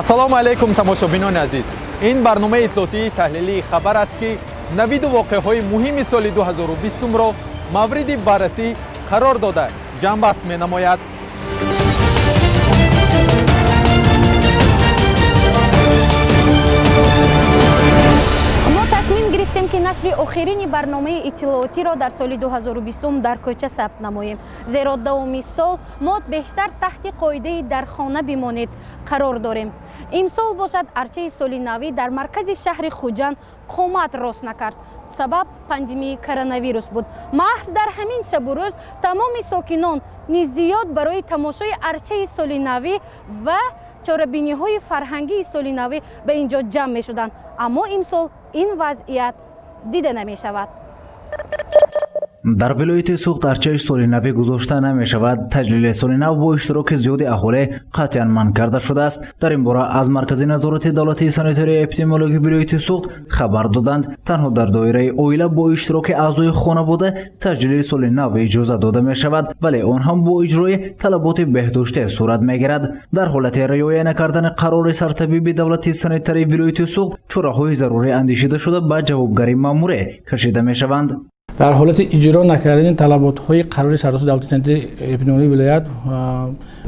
ассалому алайкум тамошобинони азиз. Ин барномаи иттилоотии таҳлилии хабар аст ки навиду воқеъҳои муҳими соли 2020ро мавриди баррасӣ қарор дода ҷамъбаст менамояд. мо тасмим гирифтем ки нашри охирини барномаи иттилоотиро дар соли 2020 дар кӯча сабт намоем. Зеро давоми сол мо бештар таҳти қоидаи дар хона бимонед қарор дорем. имсол бошад арчаи соли навӣ дар маркази шаҳри хуҷанд қомат рост накард. Сабаб пандемияи коронавирус буд. маҳз дар ҳамин шабу рӯз тамоми сокинон низ зиёд барои тамошои арчаи соли навӣ ва чорабиниҳои фарҳангии соли навӣ ба ин ҷо ҷамъ мешуданд. Аммо имсол ин вазъият дида намешавад. дар вилояти сохт арчаи соли навӣ гузошта намешавад. таҷлили соли нав бо иштироки зиёди аҳолӣ қатъиян манъ карда шудааст. дар ин бора аз маркази назорати давлатии санитарияи эпидемиологии вилояти сохт хабар доданд танҳо дар доираи оила бо иштироки аъзои хонавода таҷлили соли нав иҷоза дода мешавад, вале он ҳам бо иҷрои талаботи беҳдоштӣ сурат мегирад. дар ҳолати риоя накардани қарори сартабиби давлатии санитарияи вилояти сохт чораҳои зарурӣ андешида шуда ба ҷавобгарии маъмурӣ кашида мешаванд. در حالت اجرا نکردن طلبات‌های قرار سراسر دولت سنتری اپیدمیولوژی ولایت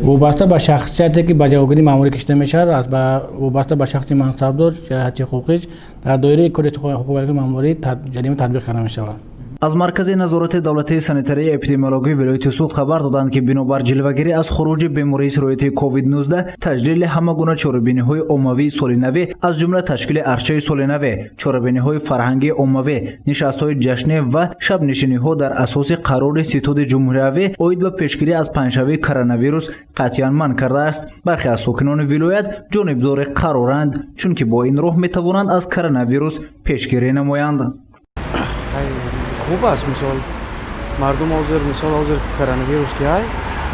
وابسته به شخصیتی که به جوابگیری مأموری کشیده می‌شود از وابسته به شخص منصبدار جهت حقوقی در دایره کد حقوق مأموری جریمه تطبیق قرار می‌شود. аз маркази назорати давлатии санитарияи эпидемиологии вилояти сохт хабар доданд ки бинобар ҷилвагирӣ аз хуруҷи бемории сироятии COVID-19 таҷлили ҳама гуна чорабиниҳои оммавии соли навӣ аз ҷумла ташкили арчаи соли навӣ, чорабиниҳои фарҳангии оммавӣ, нишастҳои ҷашнӣ ва шабнишиниҳо дар асоси қарори ситоди ҷумҳуриявӣ оид ба пешгирӣ аз паҳншавии коронавирус қатъиян манъ кардааст. бархе аз сокинони вилоят ҷонибдори қароранд, чунки бо ин роҳ метавонанд аз коронавирус пешгирӣ намоянд. خوب است مثال مردم حاضر مثال حاضر کرونا که های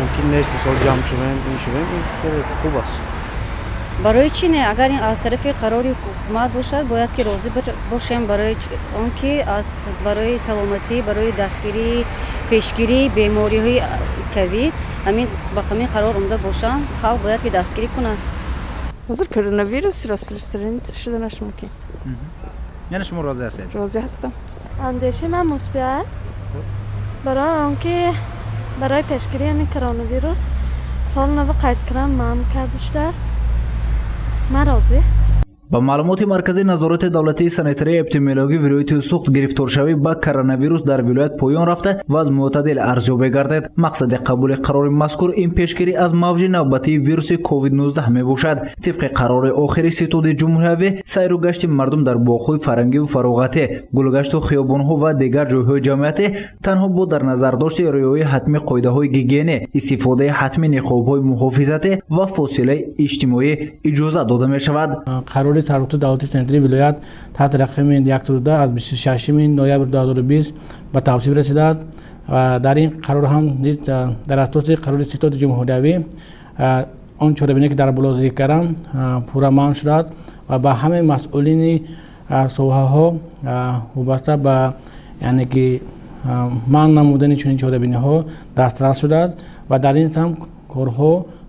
ممکن نیست مثال جمع شویم این خیلی خوب است. برای چی نه اگر این از طرف قراری حکومت باشد باید که راضی باشیم برای آنکه از برای سلامتی برای دستگیری پیشگیری بیماری های کوید همین با همین قرار اومده باشن خلق باید که دستگیری کنن. حاضر کرونا ویروس راسپرسترانی شده نش ممکن. یعنی شما راضی هستید؟ راضی هستم. اندیشه من مثبت است برای آنکه برای پیشگیری این کرونا ویروس سال نو قید کردن ممنوع کرده شده است. من راضی. ба маълумоти маркази назорати давлатии санитарияи эпидемиологии вилояти сохт гирифторшавӣ ба коронавирус дар вилоят поён рафта вазъ мӯътадил арзёб гардид. мақсади қабули қарори мазкур ин пешгирӣ аз мавҷи навбатии вируси COVID-19 мебошад. тибқи қарори охири ситоди ҷумҳуриявӣ сайру гашти мардум дар боғҳои фарҳангиву фароғатӣ, гулгашту хиёбонҳо ва дигар ҷойҳои ҷамъиятӣ танҳо бо дар назардошти риояи ҳатмӣ қоидаҳои гигиенӣ, истифодаи ҳатмӣ ниқобҳои муҳофизатӣ ва фосилаи иҷтимоӣ иҷоза дода мешавад. سرکوت دولت سنتری ولایت تحت رقم 114 از 26 نوامبر 2020 به تصویب رسیده است و در این قرار هم در اساس قرار ستاد جمهوری آن چوربینی که در بالا ذکر کردم پورا ممنوع شد و به همه مسئولین سوحه‌ها وابسته به یعنی که منع نمودن چنین چوربینی‌ها دسترس شده است و در این هم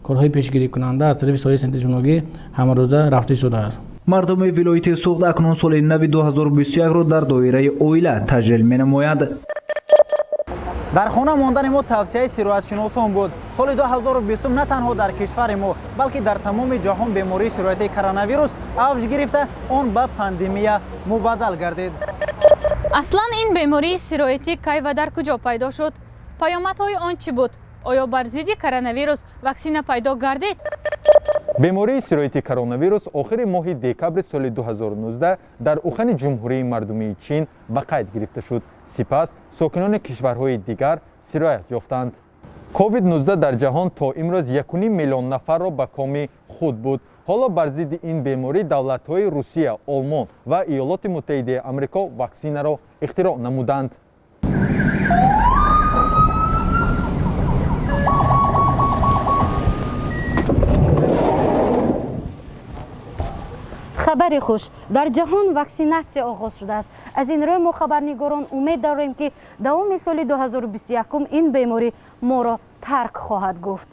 کارهای پیشگیری کننده از طرف سایه سنتری جمهوری همه روزه رفته شده است. мардуми вилояти сохт акнун соли нави 2021ро дар доираи оила таҷлил менамоянд. дар хона мондани мо тавсияи сироятшиносон буд. соли 2020 на танҳо дар кишвари мо балки дар тамоми ҷаҳон бемории сироятии коронавирус авҷ гирифта он ба пандемия мубаддал гардид. аслан ин бемории сироятӣ кай ва дар куҷо пайдо шуд? паёмадҳои он чӣ буд? оё бар зидди коронавирус ваксина пайдо гардид? бемории сироятии коронавирус охири моҳи декабри соли 2019 дар ухани ҷумҳурии мардумии чин ба қайд гирифта шуд. сипас сокинони кишварҳои дигар сироят ёфтанд. COVID-19 дар ҷаҳон то имрӯз 1.5 миллион нафарро ба коми худ буд. ҳоло бар зидди ин беморӣ давлатҳои Русия, Олмон ва Иёлоти Муттаҳидаи Амрико ваксинаро ихтироъ намуданд. خبری خوش در جهان واکسیناسیا آغاز شده است. از این روی ما خبرنگاران امید داریم که دوام سال 2021 این بیماری ما را ترک خواهد گفت.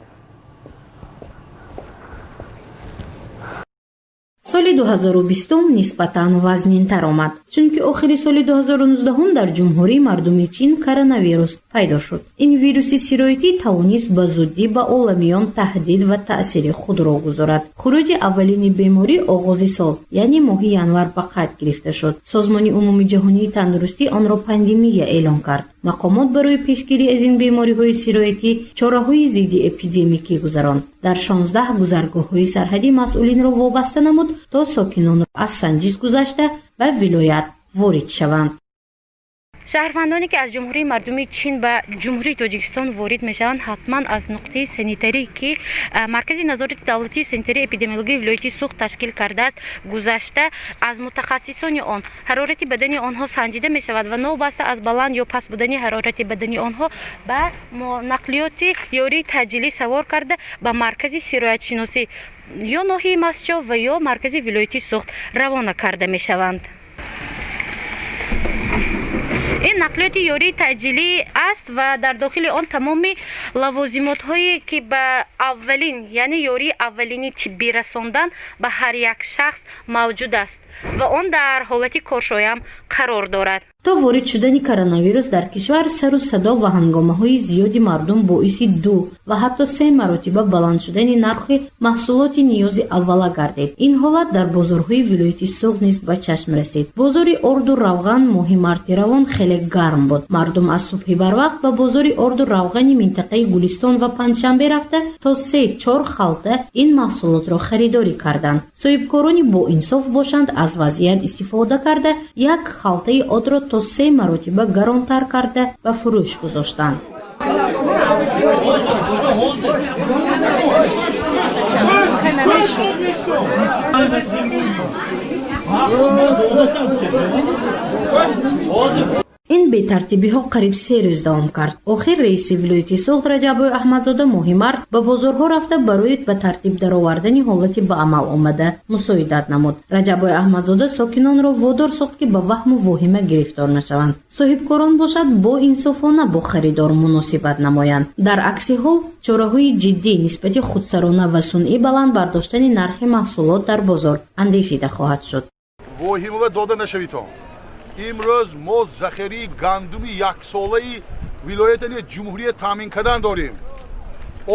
соли 2020 нисбатан вазнинтар омад, чунки охири соли 2019 дар ҷумҳурии мардуми чин коронавирус пайдо шуд. Ин вируси сироятӣ тавонист ба зуддӣ ба оламиён таҳдид ва таъсири худро гузорад. хуруҷи аввалини беморӣ оғози сол, яъне моҳи январ ба қайд гирифта шуд. созмони умумии ҷаҳонии тандурустӣ онро пандемия эълон кард. мақомот барои пешгирӣ аз ин бемориҳои сироятӣ чораҳои зидди эпидемикӣ гузаронд. дар 16 гузаргоҳҳои сарҳадӣ масъулинро вобаста намуд то сокинонро аз санҷиш гузашта ба вилоят ворид шаванд. шаҳрвандоне ки аз ҷумҳурии мардуми чин ба ҷумҳурии тоҷикистон ворид мешаванд, ҳатман аз нуқтаи санитарӣ ки маркази назорати давлатии санитарии эпидемиологии вилояти сохт ташкил кардааст гузашта аз мутахассисони он ҳарорати бадани онҳо санҷида мешавад ва новбаста аз баланд ё паст будани ҳарорати бадани онҳо ба нақлиёти ёрии таъҷилӣ савор карда ба маркази сироятшиносӣ ё ноҳияи масҷов ва ё маркази вилояти сохт равона карда мешаванд. ин нақлиёти ёрии таъҷилӣ аст ва дар дохили он тамоми лавозимотҳое ки ба аввалин, яъне ёрии аввалини тиббӣ расондан ба ҳар як шахс мавҷуд аст ва он дар ҳолати коршоям қарор дорад. то ворид шудани коронавирус дар кишвар сару садо ва ҳангомаҳои зиёди мардум боиси 2 ва ҳатто 3 маротиба баланд шудани нархи маҳсулоти ниёзи аввала гардид. ин ҳолат дар бозорҳои вилояти сохт низ ба чашм расид. бозори орду равған моҳи марти равон хеле гарм буд. мардум аз субҳи барвақт ба бозори орду равғани минтақаи гулистон ва панҷшанбе рафта то 3-4 халта ин маҳсулотро харидорӣ карданд. соҳибкорони боинсоф бошанд аз вазъият истифода карда як халтаи одро то 3 маротиба гаронтар карда ба фурӯш гузоштанд. ин бетартибиҳо қариб 3 рӯз давом кард. охир раиси вилояти сохт раҷабои аҳмадзода моҳи март ба бозорҳо рафта барои ба тартиб даровардани ҳолати ба амал омада мусоидат намуд. раҷабои аҳмадзода сокинонро водор сохт ки ба ваҳму воҳима гирифтор нашаванд. соҳибкорон бошад бо инсофона бо харидор муносибат намоянд. дар акси ҳол чораҳои ҷиддӣ нисбати худсарона ва сунъӣ баланд бардоштани нархи маҳсулот дар бозор андешида хоҳад шуд. воҳимава дода нашавитон. имрӯз мо захирии гандуми яксолаи вилоятани ҷумҳурие таъмин кардан дорем.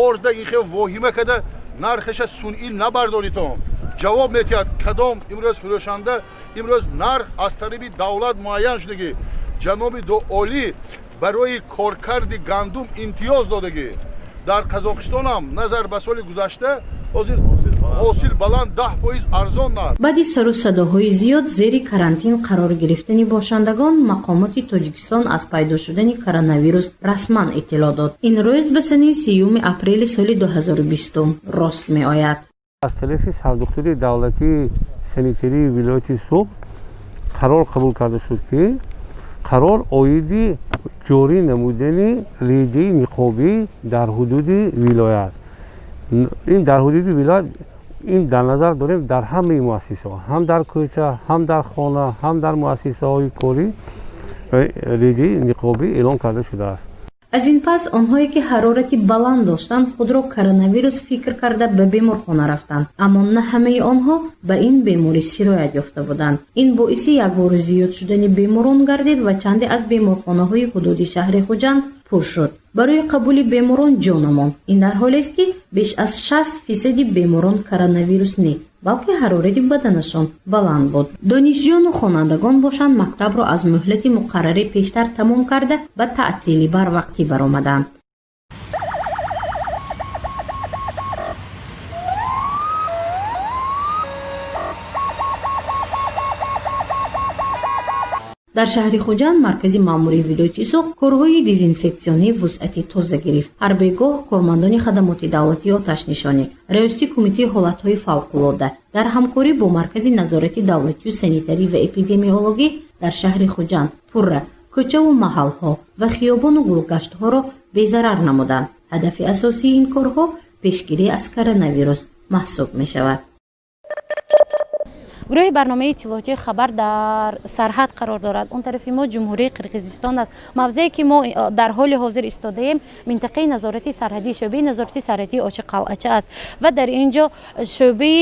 орда инхе воҳима када нархеша сунъӣ набардоритон. ҷавоб метиҳад кадом имрӯз фурӯшанда имрӯз нарх аз тарафи давлат муайян шудагӣ. ҷаноби дуолӣ барои коркарди гандум имтиёз додагӣ. дар қазоқистон ҳам назар ба соли гузашта ҳозир ҳосил баланд 10% арзон наст. баъди сару садоҳои зиёд зери карантин қарор гирифтани бошандагон мақомоти тоҷикистон аз пайдо шудани коронавирус расман иттилоъ дод. ин рӯз ба сани 3 апрели соли 2020 рост меояд. аз тарафи сардухтури давлатии санитарии вилояти сохт қарор қабул карда шуд ки қарор оиди ҷорӣ намудани реҷаи ниқобӣ дар ҳудуди вилоят. ин дар ҳудуди вилоят ин дар назар дорем дар ҳамаи муассисаҳо, ҳам дар кӯча, ҳам дар хона, ҳам дар муассисаҳои корӣ реҷаи ниқобӣ эълон карда шудааст. аз ин пас онҳое ки ҳарорати баланд доштанд худро коронавирус фикр карда ба беморхона рафтанд, аммо на ҳамаи онҳо ба ин беморӣ сироят ёфта буданд. ин боиси якбора зиёд шудани беморон гардид ва чанде аз беморхонаҳои ҳудуди шаҳри хуҷанд пур шуд. барои қабули беморон ҷо намонд. ин дар ҳолест ки беш аз 60% беморон коронавирус не, балки ҳарорати баданашон баланд буд. донишҷӯёну хонандагон бошанд мактабро аз муҳлати муқаррарӣ пештар тамом карда ба таътилӣ барвақтӣ баромаданд. дар шаҳри хуҷанд маркази маъмурии вилояти сохт корҳои дезинфексионӣ вусъати тоза гирифт. ҳар бегоҳ кормандони хадамоти давлатии оташнишонӣ, раёсати кумитаи ҳолатҳои фавқулода дар ҳамкорӣ бо маркази назоратии давлатию санитарӣ ва эпидемиологӣ дар шаҳри хуҷанд пурра кӯчаву маҳалҳо ва хиёбону гулгаштҳоро безарар намуданд. ҳадафи асосии ин корҳо пешгирӣ аз коронавирус маҳсуб мешавад. гурӯҳи барномаи иттилоотии хабар дар сарҳад қарор дорад. Он тарафи мо ҷумҳурии қирғизистон аст. мавзеъе ки мо дар ҳоли ҳозир истодаем минтақаи назорати сарҳадӣ, шӯъбаи назорати сарҳадии очи қалъача аст ва дар ин ҷо шӯъбаи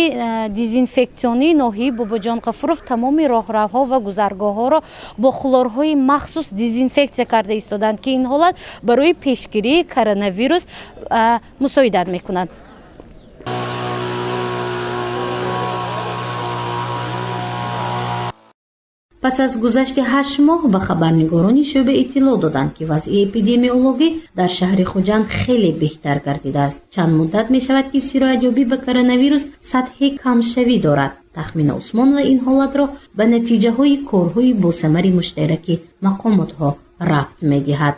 дезинфексионии ноҳияи бобоҷон ғафуров тамоми роҳравҳо ва гузаргоҳҳоро бо хлорҳои махсус дезинфексия карда истоданд ки ин ҳолат барои пешгирии коронавирус мусоидат мекунад. пас аз гузашти 8 моҳ ва хабарнигорони шӯъба иттилоъ доданд ки вазъи эпидемиологӣ дар шаҳри хуҷанд хеле беҳтар гардидааст. чанд муддат мешавад ки сироятёбӣ ба коронавирус сатҳи камшавӣ дорад. тахмина усмон ва ин ҳолатро ба натиҷаҳои корҳои босамари муштараки мақомотҳо рабт медиҳад.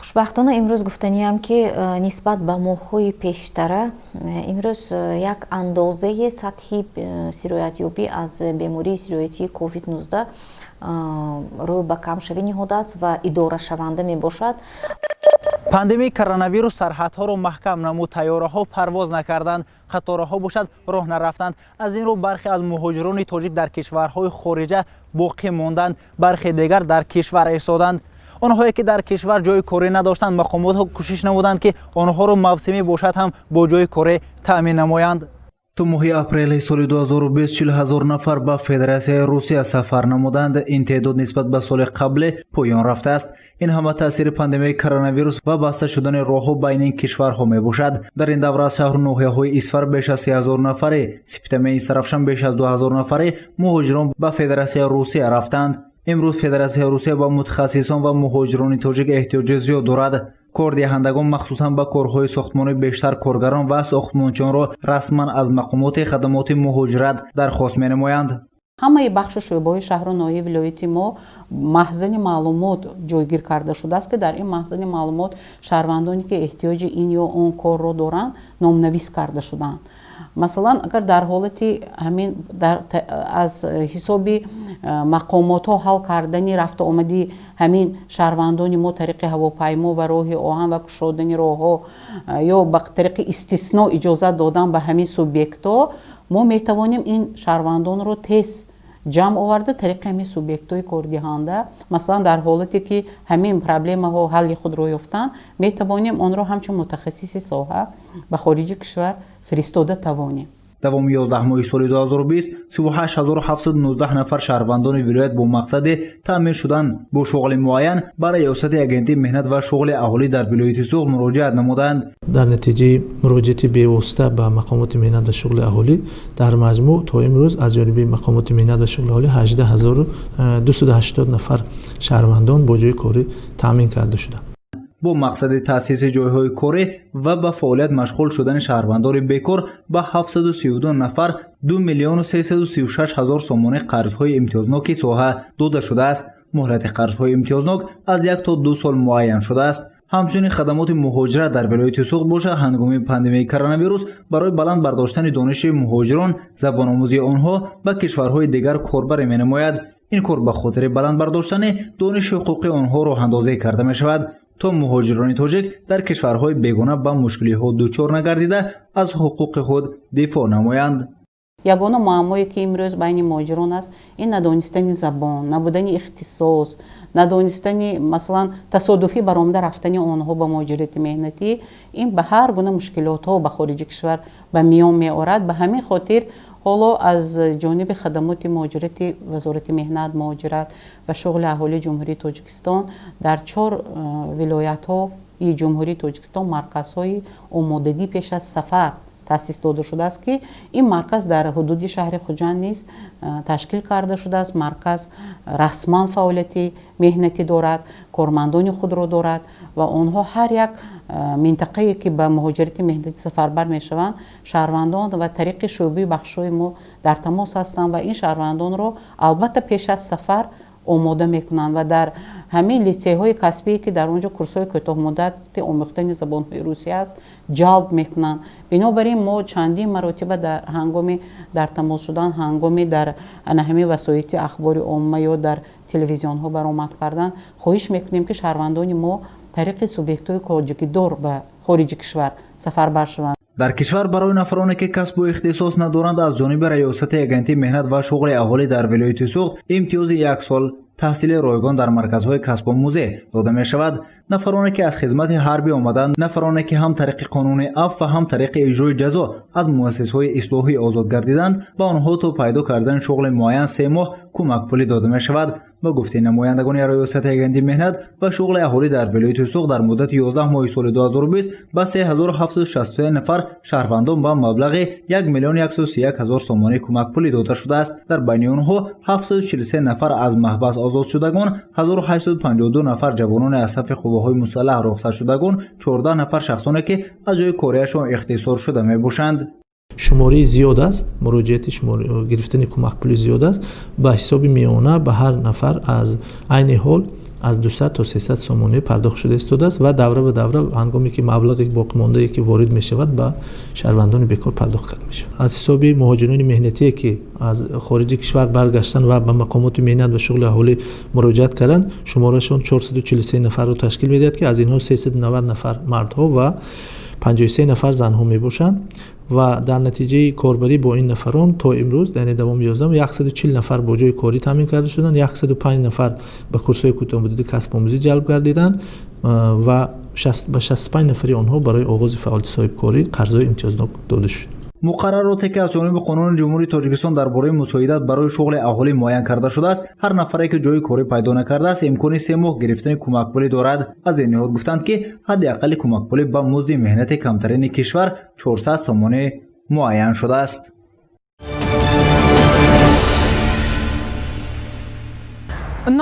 хушбахтона имрӯз гуфтаниям ки нисбат ба моҳҳои пештара имрӯз як андозаи сатҳи сироятёбӣ аз бемории сироятии COVID-19 рӯй ба камшавӣ ниҳодааст ва идорашаванда мебошад. пандемияи коронавирус сарҳадҳоро маҳкам намуд, тайёраҳо парвоз накарданд, қатораҳо бошад роҳ нарафтанд. аз ин рӯ бархе аз муҳоҷирони тоҷик дар кишварҳои хориҷа боқӣ монданд, бархе дигар дар кишвар истоданд. онҳое ки дар кишвар ҷои корӣ надоштанд, мақомотҳо кӯшиш намуданд ки онҳоро мавсимӣ бошад ҳам бо ҷои корӣ таъмин намоянд. то моҳи апрели соли 2020 40,000 нафар ба Федератсияи Русия сафар намуданд. ин теъдод нисбат ба соли қабле поён рафтааст. ин ҳама таъсири пандемияи коронавирус ва баста шудани роҳҳо байни ин кишварҳо мебошад. дар ин давра аз шаҳру ноҳияҳои Исфар беш аз 30,000 нафарӣ, Сиптамаи Сарафшан беш аз 2,000 нафарӣ муҳоҷирон ба Федератсияи Русия рафтанд. имрӯз Федератсияи Русия ба мутахассисон ва муҳоҷирони тоҷик эҳтиёҷи зиёд дорад. кордиҳандагон махсусан ба корҳои сохтмонӣ бештар коргарон ва сохтмончиёнро расман аз мақомоти хадамоти муҳоҷират дархост менамоянд. ҳамаи бахши шӯъбаҳои шаҳру ноҳияи вилояти мо маҳзани маълумот ҷойгир карда шудааст ки дар ин маҳзани маълумот шаҳрвандоне ки эҳтиёҷи ин ё он корро доранд номнавис карда шуданд. масалан агар дар ҳолати ҳамин аз ҳисоби мақомотҳо ҳал кардани рафту омади ҳамин шаҳрвандони мо тариқи ҳавопаймо ва роҳи оҳан ва кушодани роҳҳо ё ба тариқи истисно иҷозат додан ба ҳамин субъектҳо мо метавонем ин шаҳрвандонро тез ҷамъ оварда тариқи ҳамин субъектҳои кордиҳанда масалан дар ҳолате ки ҳамин проблемаҳо ҳалли худро ёфтанд метавонем онро ҳамчун мутахассиси соҳа ба хориҷи кишвар фиристода тавонем. давоми 11 моҳи соли 2020 38719 нафар шаҳрвандони вилоят бо мақсади таъмин шудан бо шуғли муайян ба раёсати агентии меҳнат ва шуғли аҳолӣ дар вилояти Суғд муроҷиат намуданд. дар натиҷаи муроҷиати бевосита ба мақомоти меҳнат ва шуғли аҳолӣ дар маҷмӯъ то имрӯз аз ҷониби мақомоти меҳнат ва шуғли аҳолӣ 18280 нафар шаҳрвандон бо ҷойи корӣ таъмин карда шуданд. бо мақсади таъсиси ҷойҳои корӣ ва ба фаъолият машғул шудани шаҳрвандони бекор ба 732 нафар 2 миллион 336 ҳазор сомони қарзҳои имтиёзноки соҳа дода шудааст. муҳлати қарзҳои имтиёзнок аз 1 то 2 сол муайян шудааст. ҳамчунин хадамоти муҳоҷират дар вилояти Суғд боша ҳангоми пандемияи коронавирус барои баланд бардоштани дониши муҳоҷирон забономӯзии онҳо ба кишварҳои дигар корбарӣ менамояд. ин кор ба хотири баланд бардоштани дониши ҳуқуқи онҳо роҳандозӣ карда мешавад то муҳоҷирони тоҷик дар кишварҳои бегона ба мушкилиҳо дучор нагардида аз ҳуқуқи худ дифоъ намоянд. ягона муаммое ки имрӯз байни муҳоҷирон аст ин надонистани забон, набудани ихтисос, надонистани масалан тасодуфӣ баромада рафтани онҳо ба муҳоҷирати меҳнатӣ ин ба ҳар гуна мушкилотҳо ба хориҷи кишвар ба миён меорад. ба ҳамин хотир ҳоло аз ҷониби хадамоти муҳоҷирати вазорати меҳнат, муҳоҷират ва шуғли аҳолии ҷумҳурии Тоҷикистон дар 4 вилоятҳои ҷумҳурии Тоҷикистон марказҳои омодагӣ пеш аз сафар таъсис дода шудааст ки ин марказ дар ҳудуди шаҳри хуҷанд низ ташкил карда шудааст. марказ расман фаъолияти меҳнатӣ дорад, кормандони худро дорад ва онҳо ҳар як минтақае ки ба муҳоҷирати меҳнатӣ сафарбар мешаванд шаҳрвандон ва тариқи шӯъбаи бахшҳои мо дар тамос ҳастанд ва ин шаҳрвандонро албатта пеш аз сафар омода мекунанд ва дар ҳамин литсейҳои касбие ки дар онҷо курсҳои кӯтоҳмуддати омӯхтани забонҳои русия аст ҷалб мекунанд. бинобар ин мо чандин маротиба ҳангоми дар тамос шудан ҳангоми дар ҳамин васоити ахбори омма ё дар телевизионҳо баромад кардан хоҳиш мекунем ки шаҳрвандони мо тариқи субъектҳои коҷигидор ба хориҷи кишвар сафарбар шаванд. дар кишвар барои нафароне ки касбу ихтисос надоранд аз ҷониби раёсати агентии меҳнат ва шуғли аҳолӣ дар вилояти суғд имтиёзи 1 сол таҳсили ройгон дар марказҳои касбомӯзӣ дода мешавад. нафароне ки аз хизмати ҳарбӣ омаданд, нафароне ки ҳам тариқи қонуни аф ва ҳам тариқи иҷрои ҷазо аз муассисаҳои ислоҳӣ озод гардиданд, ба онҳо то пайдо кардани шуғли муайян 3 моҳ кӯмакпулӣ дода мешавад. ба гуфти намояндагони раёсати агентии меҳнат ва шуғли аҳолӣ дар вилояти суғд дар муддати 11 моҳи соли 2020 ба 3761 нафар шаҳрвандон ба маблағи 1 млн 131 ҳазор сомонӣ кӯмакпулӣ дода шудааст. дар байни онҳо 743 нафар аз маҳбас озод шудагон, 1852 нафар ҷавононе аз сафи қувваҳои мусаллаҳ рохсат шудагон, 14 нафар шахсоне ки аз ҷои корияшон ихтисор шуда мебошанд. шумораи зиёд аст, муроҷиати гирифтани кӯмакпулӣ зиёд аст. ба ҳисоби миёна ба ҳар нафар аз айни ҳол аз 200 то 300 сомонӣ пардохт шуда истодааст ва давра ба давра ҳангоме ки маблағи боқимондае ки ворид мешавад ба шаҳрвандони бекор пардохт карда мешавад. аз ҳисоби муҳоҷирони меҳнатие ки аз хориҷи кишвар баргаштанд ва ба мақомоти меҳнат ва шуғли аҳолӣ муроҷиат карданд, шуморашон 443 нафарро ташкил медиҳад ки аз инҳо 390 нафар мардҳо ва 53 нафар занҳо мебошанд ва дар натиҷаи корбарӣ бо ин нафарон то имрӯз яъне давоми 11 140 нафар бо ҷои корӣ таъмин карда шуданд, 105 нафар ба курсҳои кӯтоҳмуддати касбомӯзӣ ҷалб гардиданд ва ба 65 нафари онҳо барои оғози фаъолияти соҳибкорӣ қарзҳои имтиёзнок дода шуд. муқаррароте ки аз ҷониби қонуни ҷумҳурии тоҷикистон дар бораи мусоидат барои шуғли аҳолӣ муайян карда шудааст. ҳар нафаре ки ҷои корӣ пайдо накардааст имкони 3 моҳ гирифтани кӯмакпулӣ дорад. аз ин ниҳод гуфтанд ки ҳадди аққали кӯмакпулӣ ба музди меҳнати камтарини кишвар 400 сомонӣ муайян шудааст.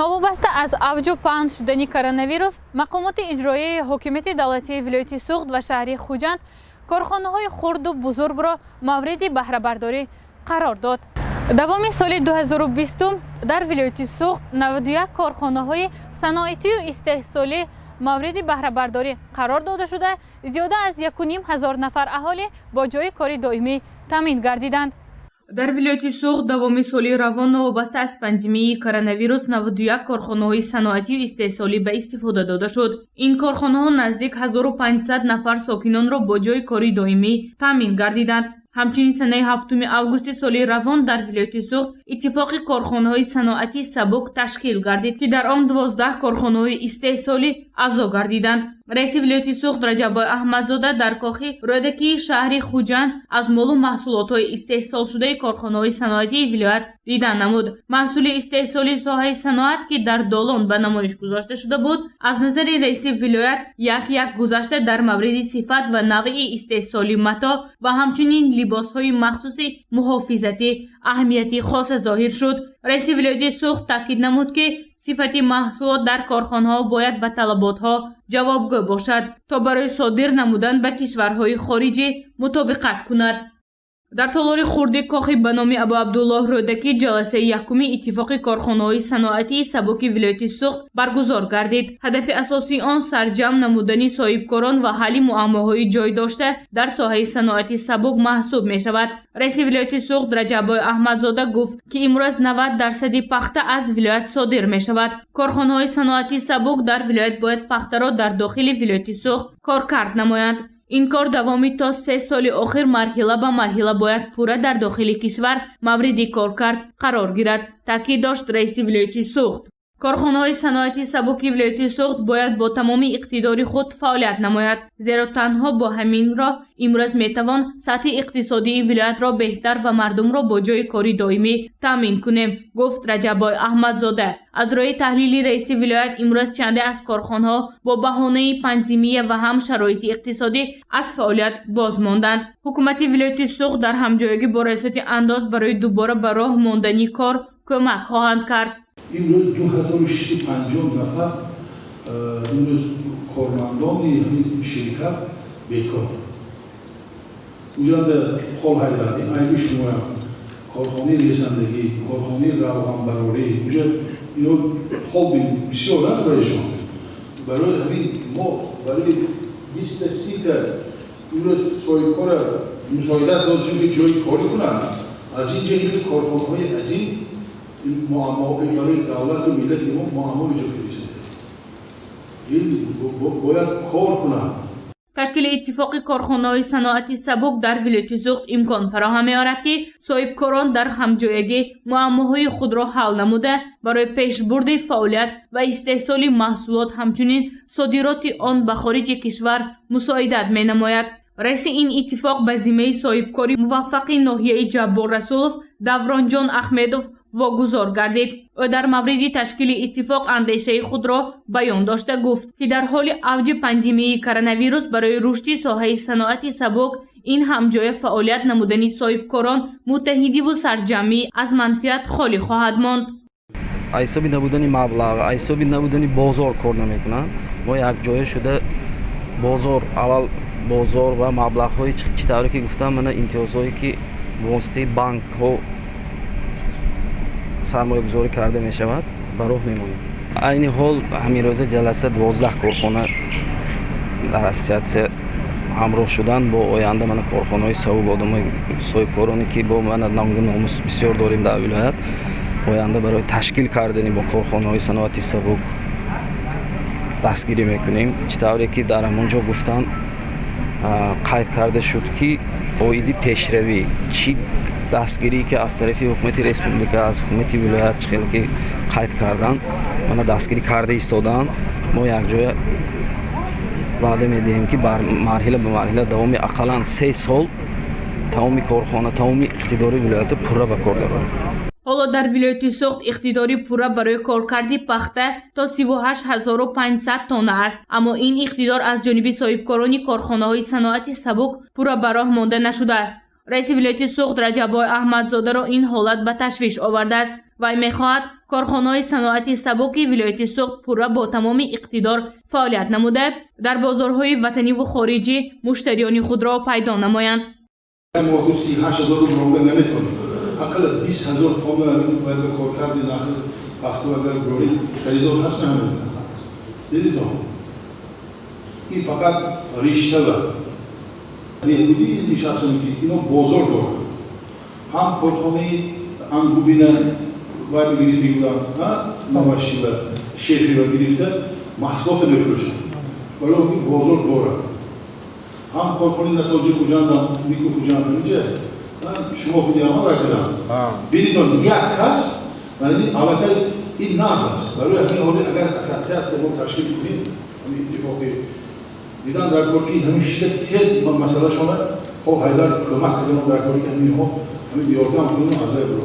новобаста аз авҷу паҳн шудани коронавирус, мақомоти иҷроияи ҳокимияти давлатии вилояти суғд ва шаҳри хуҷанд корхонаҳои хурду бузургро мавриди баҳрабардорӣ қарор дод. давоми соли 2020 дар вилояти суғд 91 корхонаҳои саноитию истеҳсолӣ мавриди баҳрабардорӣ қарор дода шуда, зиёда аз 1,5 ҳазор нафар аҳолӣ бо ҷои кори доимӣ таъмин гардиданд. дар вилояти суғд давоми соли равон новобаста аз пандемияи коронавирус 91 корхонаҳои саноатию истеҳсолӣ ба истифода дода шуд. ин корхонаҳо наздик 1500 нафар сокинонро бо ҷои кори доимӣ таъмин гардиданд. ҳамчунин санаи 7 августи соли равон дар вилояти суғд иттифоқи корхонаҳои саноати сабук ташкил гардид ки дар он 12 корхонаҳои истеҳсолӣ аъзо гардиданд. раиси вилояти суғд раҷаббой аҳмадзода дар кохи рӯдакии шаҳри хуҷанд аз молу маҳсулотҳои истеҳсолшудаи корхонаҳои саноатии вилоят дидан намуд. маҳсули истеҳсоли соҳаи саноат ки дар долон ба намоиш гузошта шуда буд, аз назари раиси вилоят як гузашта дар мавриди сифат ва навъи истеҳсоли матоъ ва ҳамчунин либосҳои махсуси муҳофизатӣ аҳамияти хоса зоҳир шуд. раиси вилояти суғд таъкид намуд ки сифати маҳсулот дар корхонаҳо бояд ба талаботҳо ҷавобгӯ бошад, то барои содир намудан ба кишварҳои хориҷӣ мутобиқат кунад. дар толори хурди кохи ба номи абу абдуллоҳ рӯдакӣ ҷаласаи якуми иттифоқи корхонаҳои саноатии сабуки вилояти суғд баргузор гардид. ҳадафи асосии он сарҷамъ намудани соҳибкорон ва ҳалли муаммоҳои ҷойдошта дар соҳаи саноати сабук маҳсуб мешавад. раиси вилояти суғд раҷаббой аҳмадзода гуфт ки имрӯз 90% пахта аз вилоят содир мешавад. корхонаҳои саноати сабук дар вилоят бояд пахтаро дар дохили вилояти суғд коркард намоянд. ин кор давоми то 3 соли охир марҳила ба марҳила бояд пурра дар дохили кишвар мавриди коркард қарор гирад, таъкид дошт раиси вилояти суғд. корхонаҳои саноати сабуки вилояти суғд бояд бо тамоми иқтидори худ фаъолият намояд, зеро танҳо бо ҳамин роҳ имрӯз метавон сатҳи иқтисодии вилоятро беҳтар ва мардумро бо ҷои кори доимӣ таъмин кунем, гуфт раҷаббой аҳмадзода. аз рӯи таҳлили раиси вилоят имрӯз чанде аз корхонаҳо бо баҳонаи пандемия ва ҳам шароити иқтисодӣ аз фаъолият боз монданд. ҳукумати вилояти суғд дар ҳамҷоягӣ бо раисати андоз барои дубора ба роҳ мондани кор кӯмак хоҳанд кард. имрӯз 2650 нафар имрӯз кормандони ширкат бекор. уҷанда хол ҳайдардӣ айби шумоям корхонаи ресандагӣ, корхонаи равғанбарорӣ, уҷа ино хол бисёр барояшон. барои ҳамин мо барои 20 та имрӯз соҳибкора мусоидат лозим ки ҷои корӣ кунанд. аз ин ҷо ин корхонаҳои азим муаммоҳои барои давлату миллати мо муаммо иҷод карданд. ин бояд кор кунанд. ташкили иттифоқи корхонаҳои саноати сабук дар вилояти суғд имкон фароҳам меорад ки соҳибкорон дар ҳамҷоягӣ муаммоҳои худро ҳал намуда барои пешбурди фаъолият ва истеҳсоли маҳсулот ҳамчунин содироти он ба хориҷи кишвар мусоидат менамояд. раиси ин иттифоқ ба зиммаи соҳибкори муваффақи ноҳияи ҷаббор расулов давронҷон ахмедов вогузор гардид. ӯ дар мавриди ташкили иттифоқ андешаи худро баён дошта гуфт ки дар ҳоли авҷи пандемияи коронавирус барои рушди соҳаи саноати сабук ин ҳамҷоя фаъолият намудани соҳибкорон муттаҳидиву сарҷамъӣ аз манфиат холӣ хоҳад монд. айсоби набудани маблағ, айсоби набудани бозор кор намекунанд. мо якҷоя шуда бозор аввал бозор ва маблағҳои чӣ тавре ки гуфтам мана имтиёзҳое ки бовоситаи банкҳо сармоягузорӣ карда мешавад ба роҳ мемояд. айни ҳол ҳамин рӯза ҷаласа 12 корхона дар ассоатсия ҳамроҳ шудан бо оянда мана корхонаҳои сабук одамои соҳибкороне ки бо мана намуди номус бисёр дорем дар вилоят оянда барои ташкил кардани бо корхонаҳои саноати сабук дастгирӣ мекунем. чӣ тавре ки дар ҳамонҷо гуфтан қайд карда шуд ки оиди пешравӣ чӣ дастгирие ки аз тарафи ҳукумати республика аз ҳукумати вилоят чӣ хеле ки қайд кардан мана дастгирӣ карда истодаанд. мо якҷоя ваъда медиҳем ки бар марҳила ба марҳила давоми ақаллан 3 сол тамоми корхона тамоми иқтидори вилоята пурра ба кор даронем. ҳоло дар вилояти суғд иқтидори пурра барои коркарди пахта то 38500 тонна аст, аммо ин иқтидор аз ҷониби соҳибкорони корхонаҳои саноати сабук пурра ба роҳ монда нашудааст. раиси вилояти суғд раҷаббой аҳмадзодаро ин ҳолат ба ташвиш овардааст. вай мехоҳад корхонаҳои саноати сабуки вилояти суғд пурра бо тамоми иқтидор фаъолият намуда дар бозорҳои ватаниву хориҷӣ муштариёни худро пайдо намоянд. اقل 20000 تن باید به کار کردی داخل وقتی اگر بروی خریدار هست نه همین دیدید این فقط ریشته و نیروی این شخص میگه اینو بازار داره هم کارخانه انگوبینه باید گرفته بودن ها نواشی و شیفی و گرفته محصولات بفروشن ولی این بازار داره هم کارخانه نساجی کجاند میکو کجاند میگه شما خودی آنها را کردن بینید یک کس یعنی علاقه این ناز است برای همین حاضر اگر اساسیات سبب تشکیل کنیم همین اتفاقی دیدن در کار که همین شدت تیز مسئله شما خب هایدار کمک کنم در کاری که همین بیاردم کنم از برو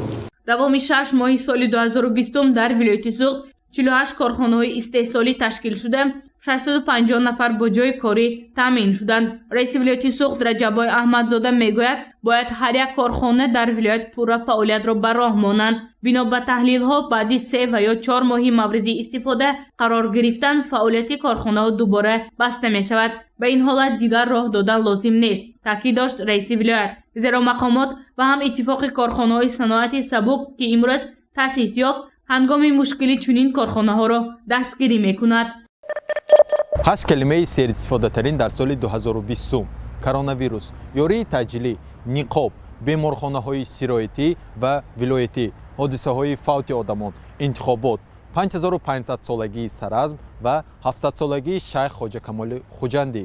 давоми 6 моҳи соли 2020 дар вилояти суғд 48 корхонаҳои истеҳсолӣ ташкил шуда 650 нафар бо ҷои корӣ таъмин шуданд. раиси вилояти суғд раҷаббой аҳмадзода мегӯяд бояд ҳар як корхона дар вилоят пурра фаъолиятро ба роҳ монанд. бино ба таҳлилҳо баъди 3 ва ё 4 моҳи мавриди истифода қарор гирифтан фаъолияти корхонаҳо дубора баста мешавад. ба ин ҳолат дигар роҳ додан лозим нест, таъкид дошт раиси вилоят. зеро мақомот ва ҳам иттифоқи корхонаҳои саноати сабук ки имрӯз таъсис ёфт ҳангоми мушкили чунин корхонаҳоро дастгирӣ мекунад. 8 калимаи серистифодатарин дар соли 2020 коронавирус, ёрии таъҷилӣ, ниқоб, беморхонаҳои сироятӣ ва вилоятӣ, ҳодисаҳои фавти одамон, интихобот, 5500 солагии саразм ва 700 солагии шайх хоҷакамоли хуҷандӣ.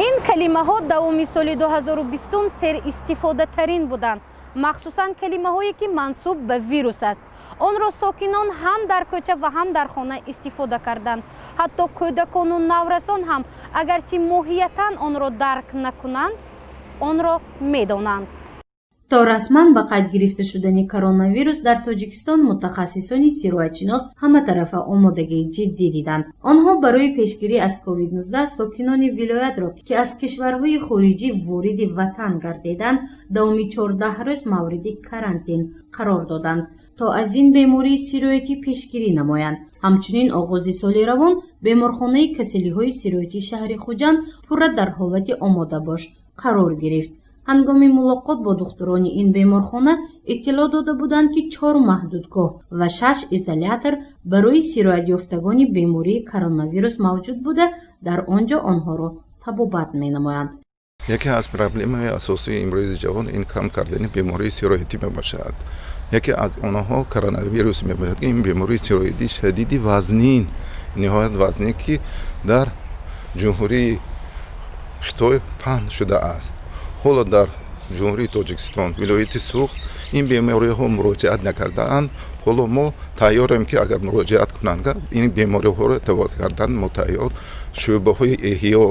ин калимаҳо давоми соли 2020 серистифодатарин буданд, махсусан калимаҳое ки мансуб ба вирус аст. онро сокинон ҳам дар кӯча ва ҳам дар хона истифода карданд. ҳатто кӯдакону наврасон ҳам агарчи моҳиятан онро дарк накунанд, онро медонанд. то расман ба қайд гирифта шудани коронавирус дар тоҷикистон мутахассисони сироятшинос ҳаматарафа омодагии ҷиддӣ диданд. онҳо барои пешгирӣ аз COVID-19 сокинони вилоятро ки аз кишварҳои хориҷӣ вориди ватан гардиданд, давоми 14 рӯз мавриди карантин қарор доданд, то аз ин бемории сироятӣ пешгирӣ намоянд. ҳамчунин оғози соли равон беморхонаи касалиҳои сироятии шаҳри хуҷанд пурра дар ҳолати омода бош қарор гирифт. ҳангоми мулоқот бо духтурони ин беморхона иттилоъ дода буданд ки 4 маҳдудгоҳ ва 6 изолятор барои сироятёфтагони бемории коронавирус мавҷуд буда дар он ҷо онҳоро табобат менамоянд. яке аз проблемаи асосии имрӯзи ҷаҳон ин кам кардани бемории сироятӣ мебошад. яке аз онҳо коронавирус мебошад ки ин бемории сироятӣ шадиди вазнин, ниҳоят вазнин ки дар ҷумҳурии хитой паҳн шудааст. ҳоло дар ҷумҳурии тоҷикистон вилояти суғд ин бемориҳо муроҷиат накардаанд. ҳоло мо тайёрем ки агар муроҷиат кунанд ин бемориҳоро эътибор кардан мо тайёр шӯъбаҳои эҳиё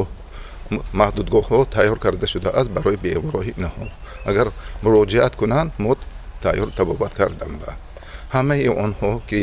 маҳдудгоҳҳо тайёр карда шудааст барои бемории инҳо. агар муроҷиат кунанд мо тайёр табобат кардам ба ҳамаи онҳо ки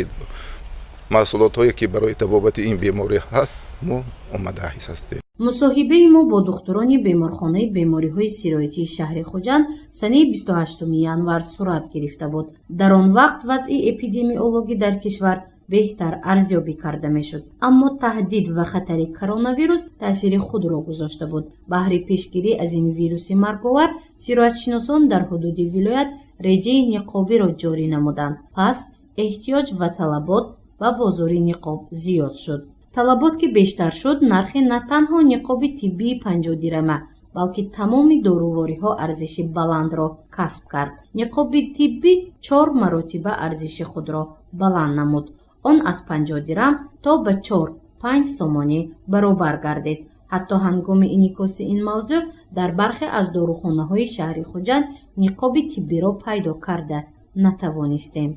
маҳсулотҳое ки барои табобати ин беморӣ ҳаст мо омада ҳастем. мусоҳибаи мо бо духтурони беморхонаи бемориҳои сироятии шаҳри хуҷанд санаи 28 январ сурат гирифта буд. дар он вақт вазъи эпидемиологӣ дар кишвар беҳтар арзёбӣ карда мешуд, аммо таҳдид ва хатари коронавирус таъсири худро гузошта буд. баҳри пешгирӣ аз ин вируси марговар сироятшиносон дар ҳудуди вилоят реҷаи ниқобиро ҷорӣ намуданд. пас эҳтиёҷ ва талабот ба бозори ниқоб зиёд шуд. талабот ки бештар шуд, нархи на танҳо ниқоби тиббии 50 дирама, балки тамоми дорувориҳо арзиши баландро касб кард. ниқоби тиббӣ 4 маротиба арзиши худро баланд намуд. он аз 50 дирам то ба 4-5 сомонӣ баробар гардид. ҳатто ҳангоми инъикоси ин мавзӯъ дар бархе аз дорухонаҳои шаҳри хуҷанд ниқоби тиббиро пайдо карда натавонистем.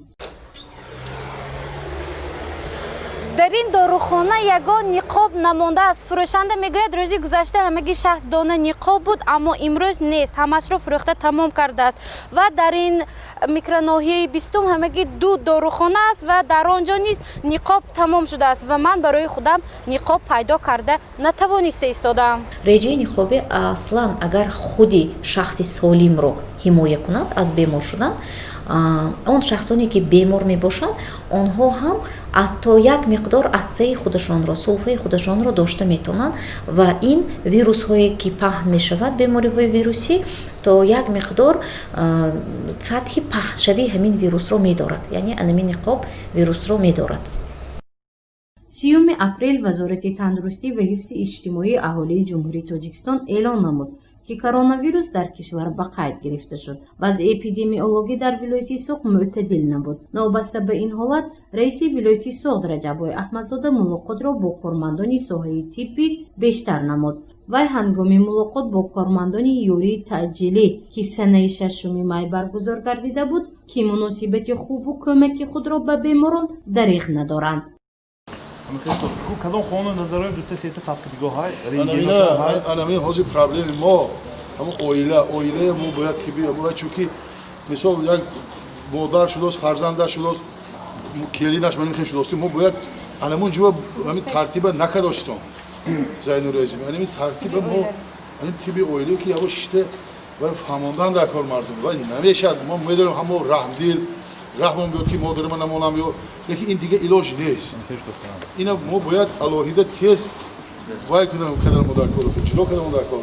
дар ин дорухона ягон ниқоб намондааст. фурӯшанда мегӯяд рӯзи гузашта ҳамагӣ 60 дона ниқоб буд, аммо имрӯз нест, ҳамашро фурӯхта тамом кардааст. ва дар ин микроноҳияи 20 ҳамагӣ 2 дорухона аст ва дар он ҷо низ ниқоб тамом шудааст ва ман барои худам ниқоб пайдо карда натавониста истодаам. реҷаи ниқобӣ аслан агар худи шахси солимро ҳимоя кунад аз бемор шудан, он шахсоне ки бемор мебошанд онҳо ҳам ҳатто як миқдор атсаи худашонро, сулфаи худашонро дошта метавонанд ва ин вирусҳое ки паҳн мешавад, бемориҳои вирусӣ, то як миқдор сатҳи паҳншавии ҳамин вирусро медорад, яъне анамин ниқоб вирусро медорад. 30 апрел вазорати тандурустӣ ва ҳифзи иҷтимоии аҳолии ҷумҳурии Тоҷикистон эълон намуд ки коронавирус дар кишвар ба қайд гирифта шуд. вазъи эпидемиологӣ дар вилояти суғд мӯътадил набуд. новбаста ба ин ҳолат раиси вилояти суғд Раҷаббои Аҳмадзода мулоқотро бо кормандони соҳаи тиббӣ бештар намуд. вай ҳангоми мулоқот бо кормандони ёрии таъҷилӣ ки санаи 6 май баргузор гардида буд, ки муносибати хубу кӯмаки худро ба беморон дариғ надоранд. кадом қонун надарои дута сети фавқидгоҳай анами ҳозир проблеми мо ҳамон оилаи мо бояд тибби бояд чунки мисол як модар шудост, фарзандаш шудост, келинаш манихе шудости мо бояд анамон ҷуа ҳамин тартиба накадостон зайнурезим анами тартиба мо анами тибби оилаи ки яво шишта ва фаҳмондан дар кор мардум ва намешад мо медонем ҳамо раҳмдил раҳмон биёд ки модарима намонам ё лекин ин дига илоҷ нест. ина мо бояд алоҳида тез вай кунам кадар мо дар кор ҷудо кадар мо дар кор.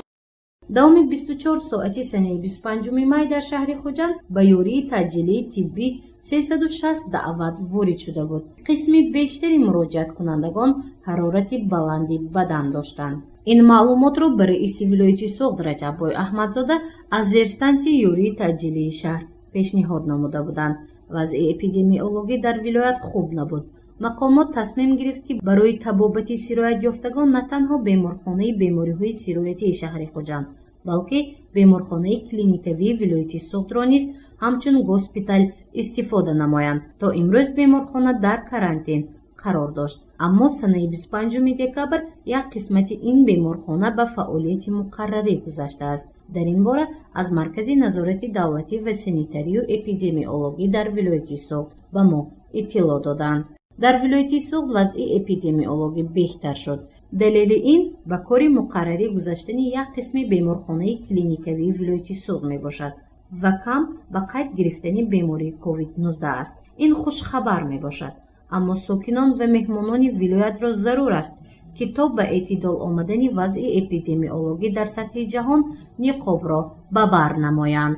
давоми 24 соати санаи 25 май дар шаҳри хуҷанд ба ёрии таъҷилии тиббӣ 360 даъват ворид шуда буд. қисми бештари муроҷиаткунандагон ҳарорати баланди бадан доштанд. ин маълумотро ба раиси вилояти суғд Раҷаббои Аҳмадзода аз зерстансияи ёрии таъҷилии шаҳр пешниҳод намуда буданд. вазъи эпидемиологӣ дар вилоят хуб набуд. мақомот тасмим гирифт ки барои табобати сироятёфтагон на танҳо беморхонаи бемориҳои сироятии шаҳри хуҷанд, балки беморхонаи клиникавии вилояти суғдро низ ҳамчун госпитал истифода намоянд. то имрӯз беморхона дар карантин қарор дошт. аммо санаи 25 декабр як қисмати ин беморхона ба фаъолияти муқаррарӣ гузаштааст. дар ин бора аз маркази назорати давлатӣ ва санитарию эпидемиологӣ дар вилояти суғд ба мо иттилоъ доданд. дар вилояти суғд вазъи эпидемиологӣ беҳтар шуд. далели ин ба кори муқаррарӣ гузаштани як қисми беморхонаи клиникавии вилояти суғд мебошад ва кам ба қайд гирифтани бемории COVID-19 аст. ин хушхабар мебошад, аммо сокинон ва меҳмонони вилоятро зарур аст ки то ба эътидол омадани вазъи эпидемиологӣ дар сатҳи ҷаҳон ниқобро ба бар намоянд.